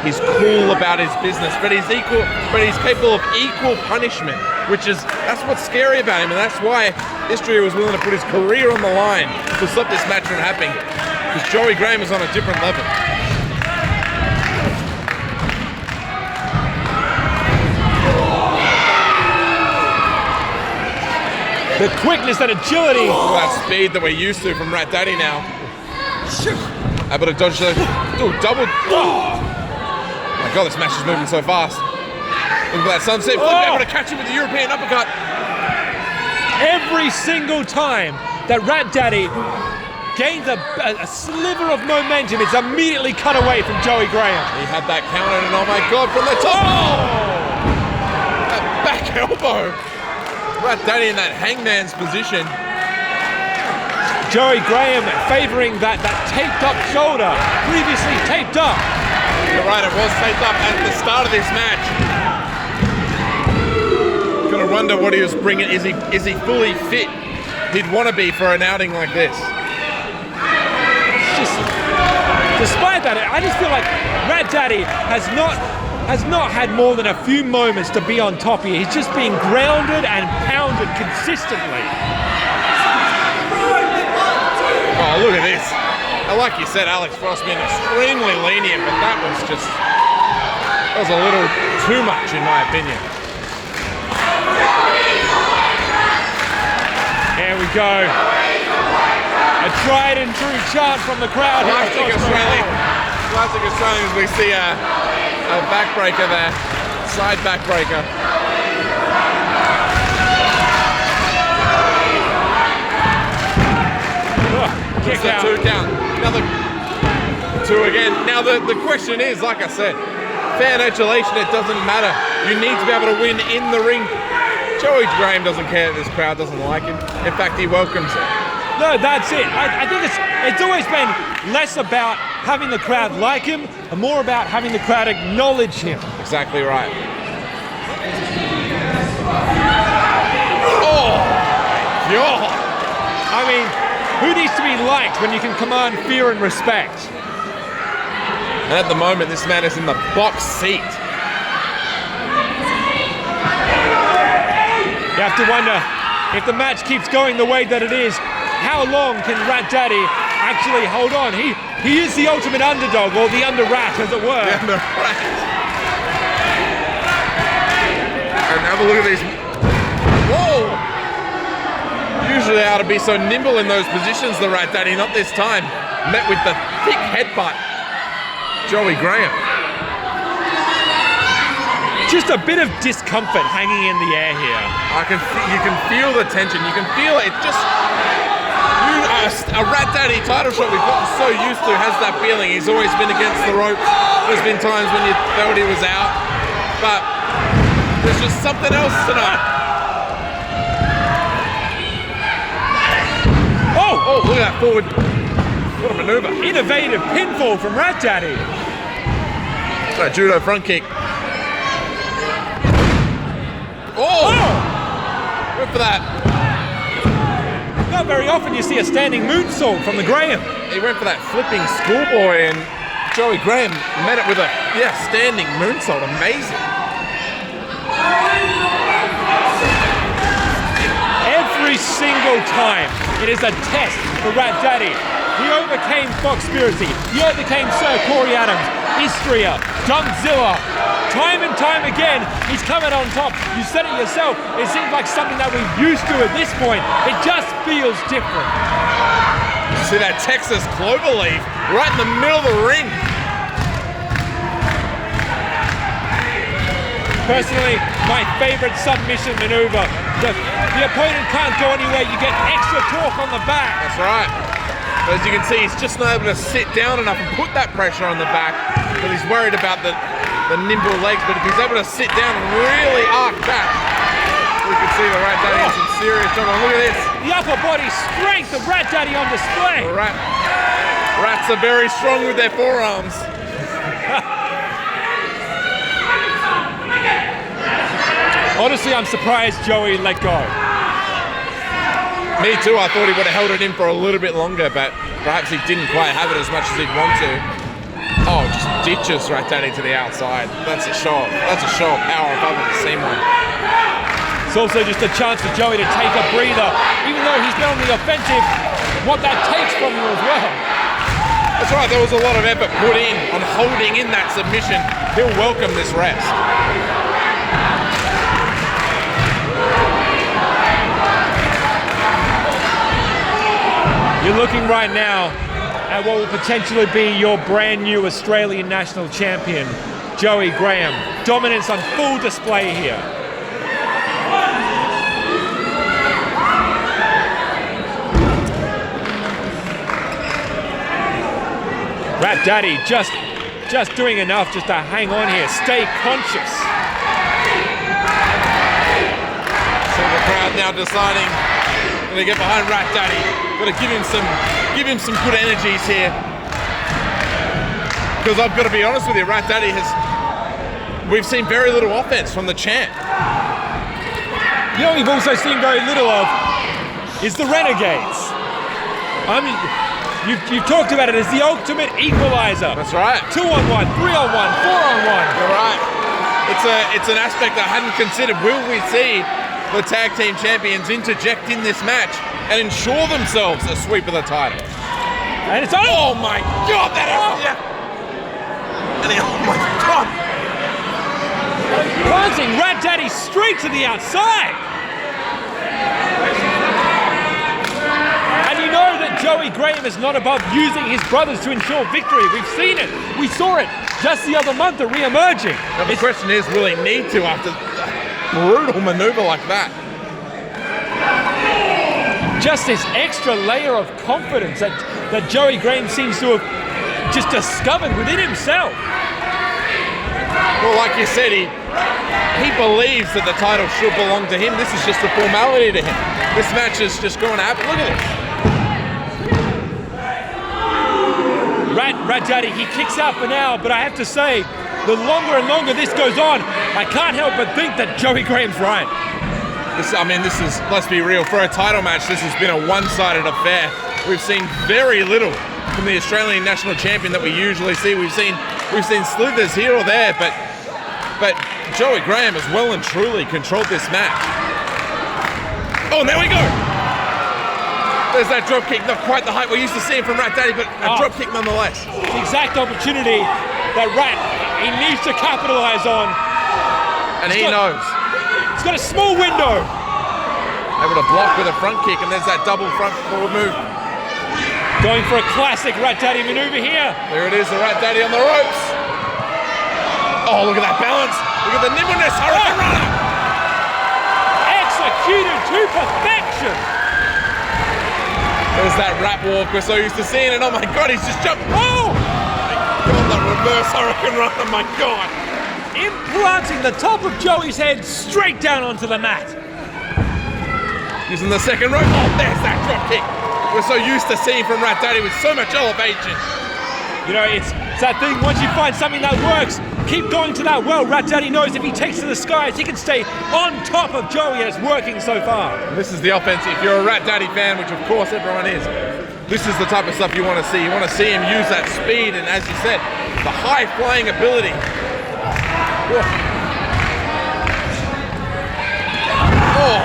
He's cool about his business, but he's capable of equal punishment, that's what's scary about him, and that's why Istria was willing to put his career on the line to stop this match from happening, because Joey Graham is on a different level. The quickness and agility. That speed that we're used to from Rat Daddy now. Able to dodge the double. Oh my God, this match is moving so fast. Look at that sunset flip. Able to catch him with the European uppercut. Every single time that Rat Daddy gains a sliver of momentum, it's immediately cut away from Joey Graham. He had that counter, and oh my God, from the top. Oh! That back elbow. Rat Daddy in that hangman's position. Joey Graham favoring that taped up shoulder, previously taped up. You're right, it was taped up at the start of this match. Gonna wonder what he was bringing. Is he fully fit? He'd want to be for an outing like this. Despite that, I just feel like Rat Daddy has not had more than a few moments to be on top here. He's just being grounded and pounded consistently. Oh, look at this. Like you said, Alex Frost being extremely lenient, but that was a little too much in my opinion. There we go. A tried and true chant from the crowd. Classic Australians. We see a backbreaker there, side backbreaker. Kick out. 2 count. Another 2 again. Now the question is, like I said, fan adulation, it doesn't matter. You need to be able to win in the ring. Joey Graham doesn't care that this crowd doesn't like him. In fact, he welcomes it. No, that's it. I think it's always been less about having the crowd like him and more about having the crowd acknowledge him. Exactly right. Oh my God! I mean, who needs to be liked when you can command fear and respect? And at the moment, this man is in the box seat. You have to wonder if the match keeps going the way that it is, how long can Rat Daddy actually hold on? He is the ultimate underdog, or the under-rat, as it were. The under-rat. And have a look at these. Whoa! Usually how to be so nimble in those positions, the Rat Daddy, not this time. Met with the thick headbutt. Joey Graham. Just a bit of discomfort hanging in the air here. You can feel the tension. You can feel it. A Rat Daddy title shot we've gotten so used to has that feeling. He's always been against the ropes. There's been times when you thought he was out. but there's just something else tonight. Oh, look at that forward. What a maneuver. Innovative pinfall from Rat Daddy. That judo front kick. Oh! Good for that. Not very often you see a standing moonsault from the Graham. He went for that flipping schoolboy, and Joey Graham met it with a standing moonsault. Amazing. Every single time it is a test for Rat Daddy. He overcame Foxpiracy. He overcame Sir Corey Adams, Istria, Dumpzilla. Time and time again, he's coming on top. You said it yourself. It seems like something that we're used to at this point. It just feels different. See that Texas cloverleaf right in the middle of the ring. Personally, my favorite submission maneuver. The opponent can't go anywhere. You get extra torque on the back. That's right. But as you can see, he's just not able to sit down enough and put that pressure on the back because he's worried about the nimble legs. But if he's able to sit down and really arc back, we can see the Rat Daddy in some serious trouble. Look at this. The upper body strength of Rat Daddy on display. Rats are very strong with their forearms. Honestly, I'm surprised Joey let go. Me too. I thought he would have held it in for a little bit longer, but perhaps he didn't quite have it as much as he'd want to. Oh, just ditches Rat Daddy to the outside. That's a show of power if I've ever seen one. It's also just a chance for Joey to take a breather, even though he's been on the offensive. What that takes from you as well. That's right. There was a lot of effort put in on holding in that submission. He'll welcome this rest. You're looking right now at what will potentially be your brand new Australian national champion, Joey Graham. Dominance on full display here. Rat Daddy just doing enough just to hang on here, stay conscious. So the crowd now deciding to get behind Rat Daddy. Got to give him some good energies here. Because I've got to be honest with you, Rat Daddy we've seen very little offense from the champ. You know what we've also seen very little of is the Renegades. You've talked about it as the ultimate equalizer. That's right. 2-on-1, 3-on-1, 4-on-1. You're right. It's an aspect I hadn't considered. Will we see the tag team champions interject in this match and ensure themselves a sweep of the title? And it's on. Oh my God! That is oh my God! Planting Rat Daddy straight to the outside. And you know that Joey Graham is not above using his brothers to ensure victory. We've seen it. We saw it just the other month at Re-Emerging. Now the question is, will he need to after brutal maneuver like that? Just this extra layer of confidence that Joey Graham seems to have just discovered within himself. Well, like you said, he believes that the title should belong to him. This is just a formality to him. This match is just going to happen. Look at this. Rat Daddy, he kicks out for now, but I have to say, the longer and longer this goes on, I can't help but think that Joey Graham's right. This is, let's be real, for a title match, this has been a one-sided affair. We've seen very little from the Australian national champion that we usually see. We've seen slithers here or there, but Joey Graham has well and truly controlled this match. Oh, and there we go. There's that drop kick, not quite the height we're used to seeing from Rat Daddy, but a drop kick nonetheless. The exact opportunity that Rat, he needs to capitalize on. And he knows. He's got a small window. Able to block with a front kick, and there's that double front forward move. Going for a classic Rat Daddy maneuver here. There it is, the Rat Daddy on the ropes. Oh, look at that balance. Look at the nimbleness, Hurricane Runner. Executed to perfection. There's that rat walk we're so used to seeing, and oh my God, he's just jumped. Oh! My God, that reverse Hurricane Runner, my God. implanting the top of Joey's head straight down onto the mat. Using the second rope. Oh, there's that drop kick. We're so used to seeing from Rat Daddy with so much elevation. You know, it's that thing, once you find something that works, keep going to that well. Rat Daddy knows if he takes to the skies, he can stay on top of Joey, and it's working so far. This is the offense. If you're a Rat Daddy fan, which of course everyone is, this is the type of stuff you want to see. You want to see him use that speed and, as you said, the high flying ability. Oh.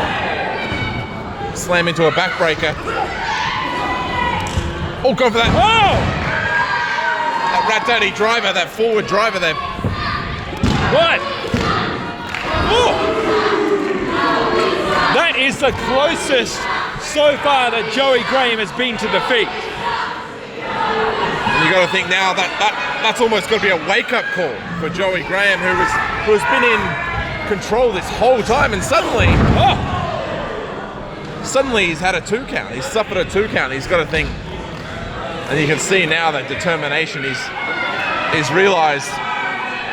Slam into a backbreaker. Oh, go for that. Oh! That Rat Daddy driver, that forward driver there. What? Oh! That is the closest so far that Joey Graham has been to defeat. And you got to think now that's almost got to be a wake-up call for Joey Graham, who has been in control this whole time, and suddenly he's had a 2 count. He's suffered a 2 count. He's got to think, and you can see now that determination. He's realized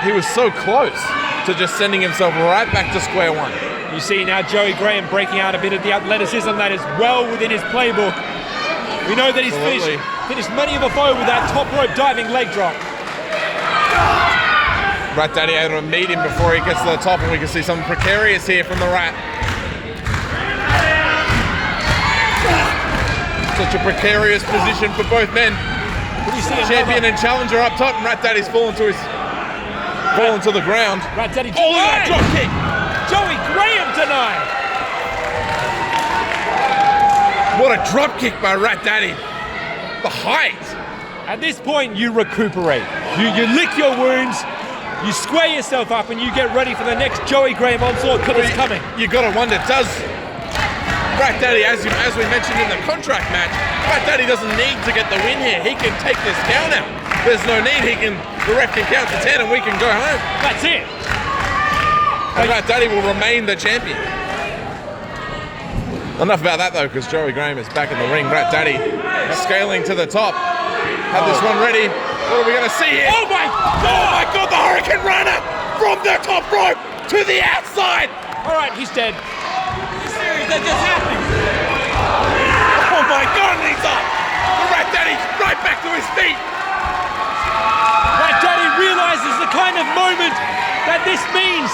he was so close to just sending himself right back to square one. You see now Joey Graham breaking out a bit of the athleticism that is well within his playbook. We know that he's finished many of a foe with that top rope diving leg drop. Rat Daddy able to meet him before he gets to the top, and we can see something precarious here from the Rat. Such a precarious position for both men. Champion and challenger up top, and Rat Daddy's fallen to the ground. Rat Daddy. Oh, look at that drop kick! Joey Graham tonight. What a drop kick by Rat Daddy. The height. At this point, you recuperate. You lick your wounds, you square yourself up, and you get ready for the next Joey Graham onslaught because it's coming. You got to wonder, does Rat Daddy, as we mentioned in the contract match, Rat Daddy doesn't need to get the win here. He can take this count out. There's no need. The ref can count to 10 and we can go home. That's it. And Rat Daddy will remain the champion. Enough about that though, because Joey Graham is back in the ring. Rat Daddy scaling to the top. Have this one ready. What are we going to see here? Oh my God, the Hurricane Runner from the top rope to the outside. All right, he's dead. That just happened. Oh my God, and he's up. The Rat Daddy right back to his feet. Rat Daddy realizes the kind of moment that this means.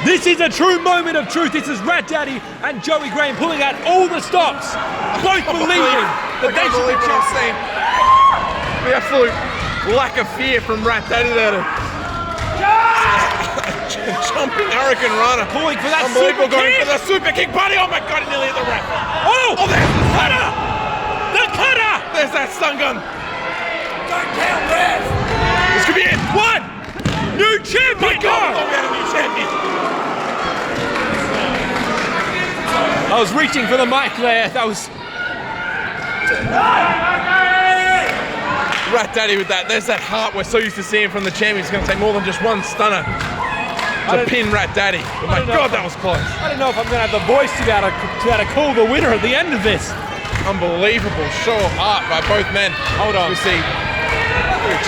This is a true moment of truth. This is Rat Daddy and Joey Graham pulling out all the stops, both believing that they should be champions. The absolute lack of fear from Rat Daddy there to jumping Hurricane Runner. Pulling for that unbelievable, super going kick. for the super kick. Buddy, oh my God, he nearly hit the ref. Oh, there's the cutter. The cutter. There's that stun gun. Don't count, ref! This could be it. What? New champion. My God, we had a new champion. I was reaching for the mic there. That was. Rat Daddy with that. There's that Hart we're so used to seeing from the champion. It's going to take more than just one stunner to pin Rat Daddy. Oh my God, that was close. I don't know if I'm going to have the voice to be able to call the winner at the end of this. Unbelievable show of heart by both men. Hold on. We see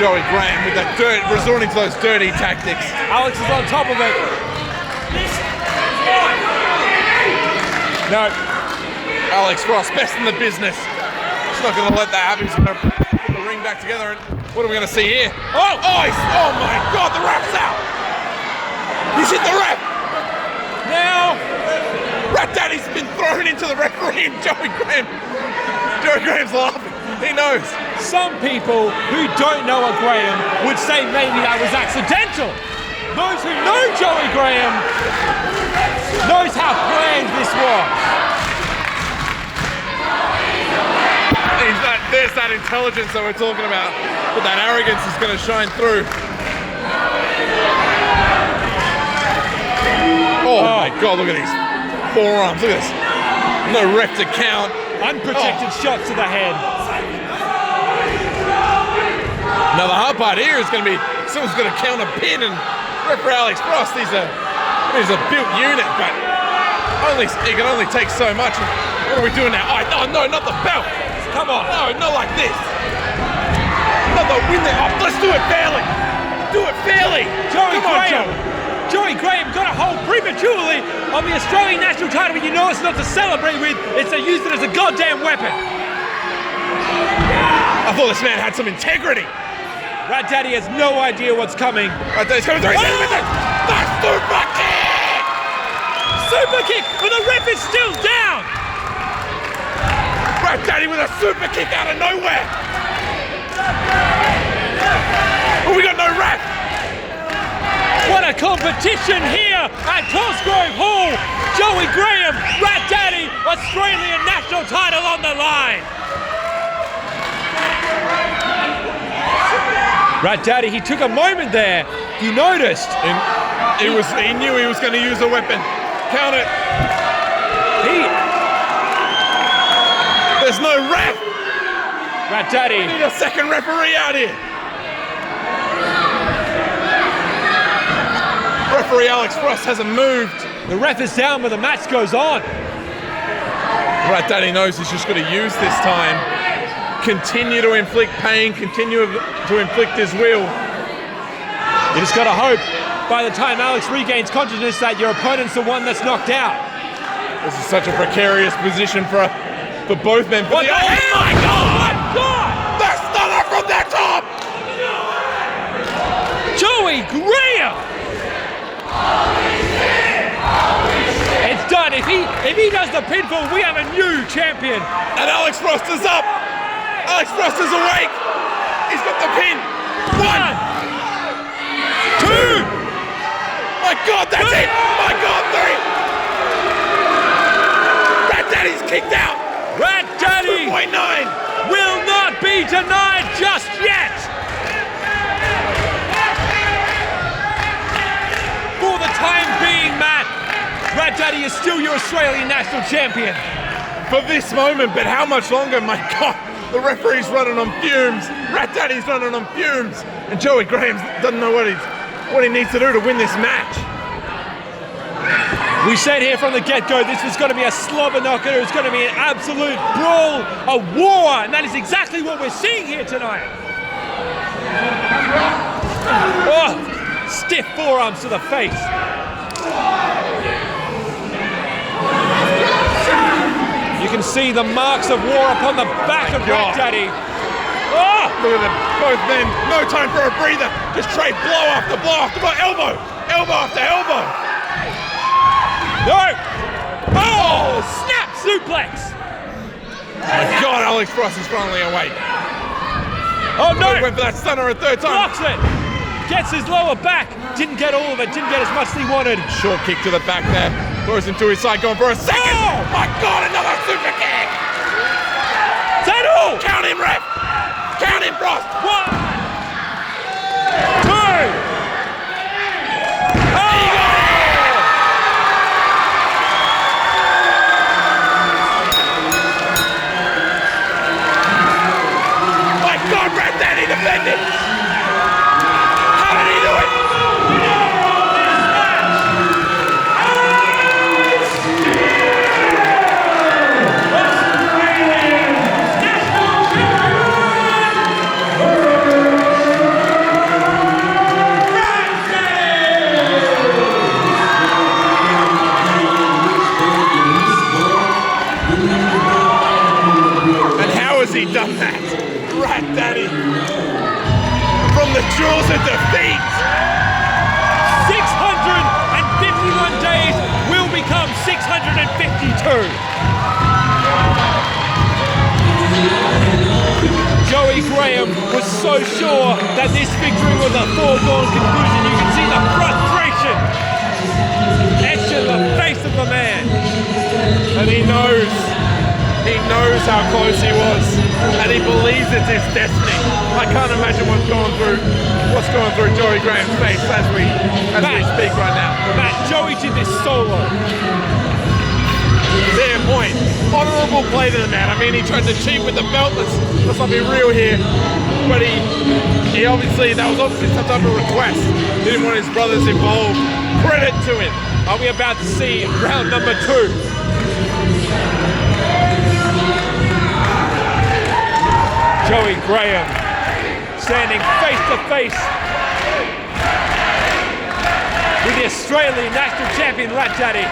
Joey Graham with that resorting to those dirty tactics. Alex is on top of it. No. Alex Ross, best in the business. He's not going to let that happen. He's going to put the ring back together. And what are we going to see here? Oh my God, the ref's out. He's hit the ref. Now. Rat Daddy's been thrown into the referee and Joey Graham's laughing. He knows. Some people who don't know a Graham would say maybe that was accidental. Those who know Joey Graham knows how planned this was. There's that intelligence that we're talking about, but that arrogance is going to shine through. Oh my God, look at these forearms, look at this. No ref to count. Unprotected shot to the head. Now the hard part here is going to be someone's going to count a pin, and referee Alex Frost, he's a built unit, but he can only take so much. What are we doing now? Oh no, not the belt. Come on. No, not like this. Not the win there. Oh, let's do it fairly. do it fairly. Joey Come on, Graham. Joey Graham got a hold prematurely on the Australian national title, but you know it's not to celebrate with, it's to use it as a goddamn weapon. I thought this man had some integrity. Rat Daddy has no idea what's coming. Rat Daddy's coming through. The super kick! Super kick, but the ref is still down. Rat Daddy with a super kick out of nowhere. Oh, we got no ref. What a competition here at Cosgrove Hall. Joey Graham, Rat Daddy, Australian national title on the line. Rat Daddy, he took a moment there. You noticed. He knew he was going to use a weapon. Count it. There's no ref. Rat Daddy. We need a second referee out here. Referee Alex Frost hasn't moved. The ref is down, but the match goes on. Rat Daddy knows he's just got to use this time. Continue to inflict pain, continue to inflict his will. You just got to hope by the time Alex regains consciousness that your opponent's the one that's knocked out. This is such a precarious position for both men. What the hell? Oh my God! The stunner from the top! Joey Graham! It's done. If he does the pinfall, we have a new champion. And Alex Frost is up. Alex Frost is awake. He's got the pin. 1, 2. My God, that's it. My God, 3. Rat Daddy's kicked out. Rat Daddy 2.9 will not be denied just yet. For the time being, Matt, Rat Daddy is still your Australian national champion. For this moment, but how much longer? My God. The referee's running on fumes. Rat Daddy's running on fumes. And Joey Graham doesn't know what he needs to do to win this match. We said here from the get-go this was going to be a slobber knocker. It was going to be an absolute brawl, a war, and that is exactly what we're seeing here tonight. Oh, stiff forearms to the face. You can see the marks of war upon the back of Rat Daddy. Oh! Look at them, both men. No time for a breather. Just trade blow after blow after blow. Elbow after elbow. No! Oh! Snap suplex! My God, Alex Frost is finally awake. Oh no! He went for that stunner a third time. Blocks it! Gets his lower back. Didn't get all of it. Didn't get as much as he wanted. Short kick to the back there. Throws him to his side, going for a second. Oh! My God, another super kick! Is that all? Count him, ref! Count him, Frost! 1, 2. My God, Rat Daddy defended! How did he do it? He done that. Rat Daddy from the jaws of defeat. 651 days will become 652. Joey Graham was so sure that this victory was a foregone conclusion. You can see the frustration etched in the face of the man. And he knows how close he was, and he believes it's his destiny. I can't imagine what's going through Joey Graham's face as we speak right now. Matt, Joey did this solo. Fair point. Honourable play to the man. I mean, he tried to cheat with the belt. Let's not be real here. But he obviously, that was obviously some type of request. He didn't want his brothers involved. Credit to him. Are we about to see round number 2? Joey Graham standing face to face the Australian National Champion Rat Daddy.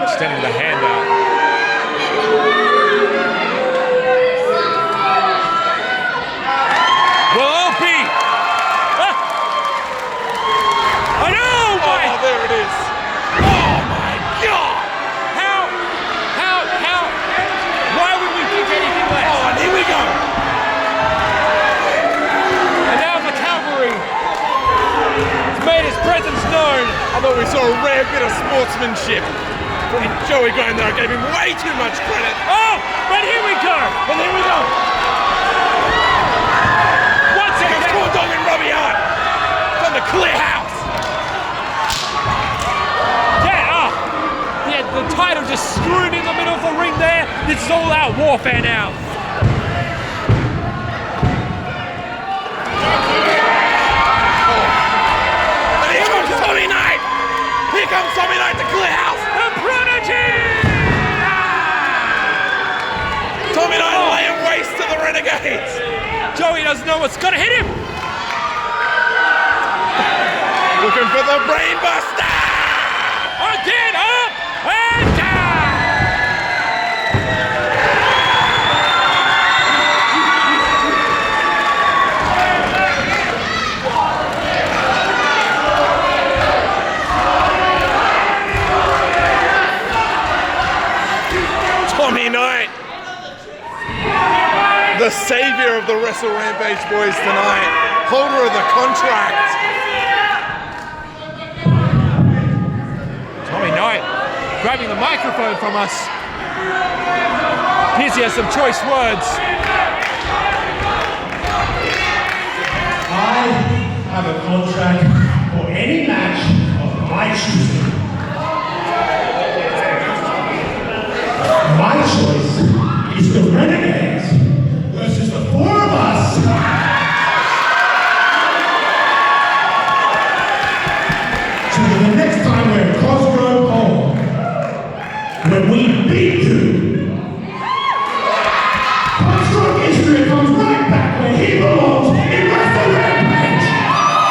Extending the hand out. Well, I'll be. I know! Oh, there it is. Oh my God! How? Why would we think anything less? Oh, and here we go. And now the cavalry has made his presence known. I thought we saw a rare bit of sportsmanship from Joey Graham there. I gave him way too much credit. Oh, but here we go. And here we go. Once Here again. comes Corndog and Robbie Hart from the clear house. Yeah, the title just screwed in the middle of the ring there. This is all out warfare now. And here comes Tommy Knight. Here comes Tommy Knight to clear house. The Prodigy! Tommy Knight laying waste to the Renegades. Joey doesn't know what's gonna hit him. Looking for the brain buster. Again, up and down. Tommy Knight, the savior of the Wrestle Rampage boys tonight, holder of the contract. Tommy Knight grabbing the microphone from us. Here's he has some choice words. I have a contract for any match of my choosing. My choice is the Renegades versus the four of us. So the next time we're at Crossroad Hall, when we beat you, Crossroad history comes right back where he belongs in Wrestle Rampage.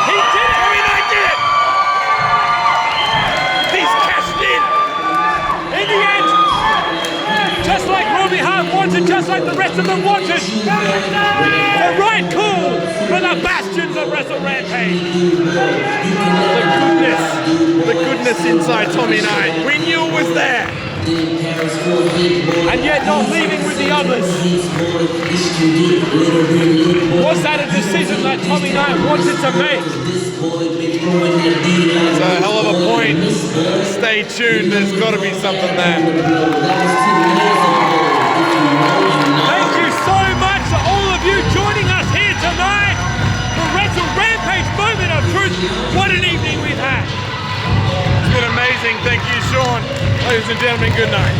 He did it! Tommy Knight did it! He's cashed in! In the end, just like Robby Hart wanted, just like the rest of them wanted, the right call for the bastions of Wrestle Rampage. The goodness inside Tommy Knight. We knew it was there. And yet not leaving with the others. Was that a decision that Tommy Knight wanted to make? It's a hell of a point. Stay tuned, there's got to be something there. Thank you so much to all of you joining us here tonight for Wrestle Rampage Moment of Truth. What an evening we've had. It's been amazing. Thank you, Sean. Ladies and gentlemen, good night.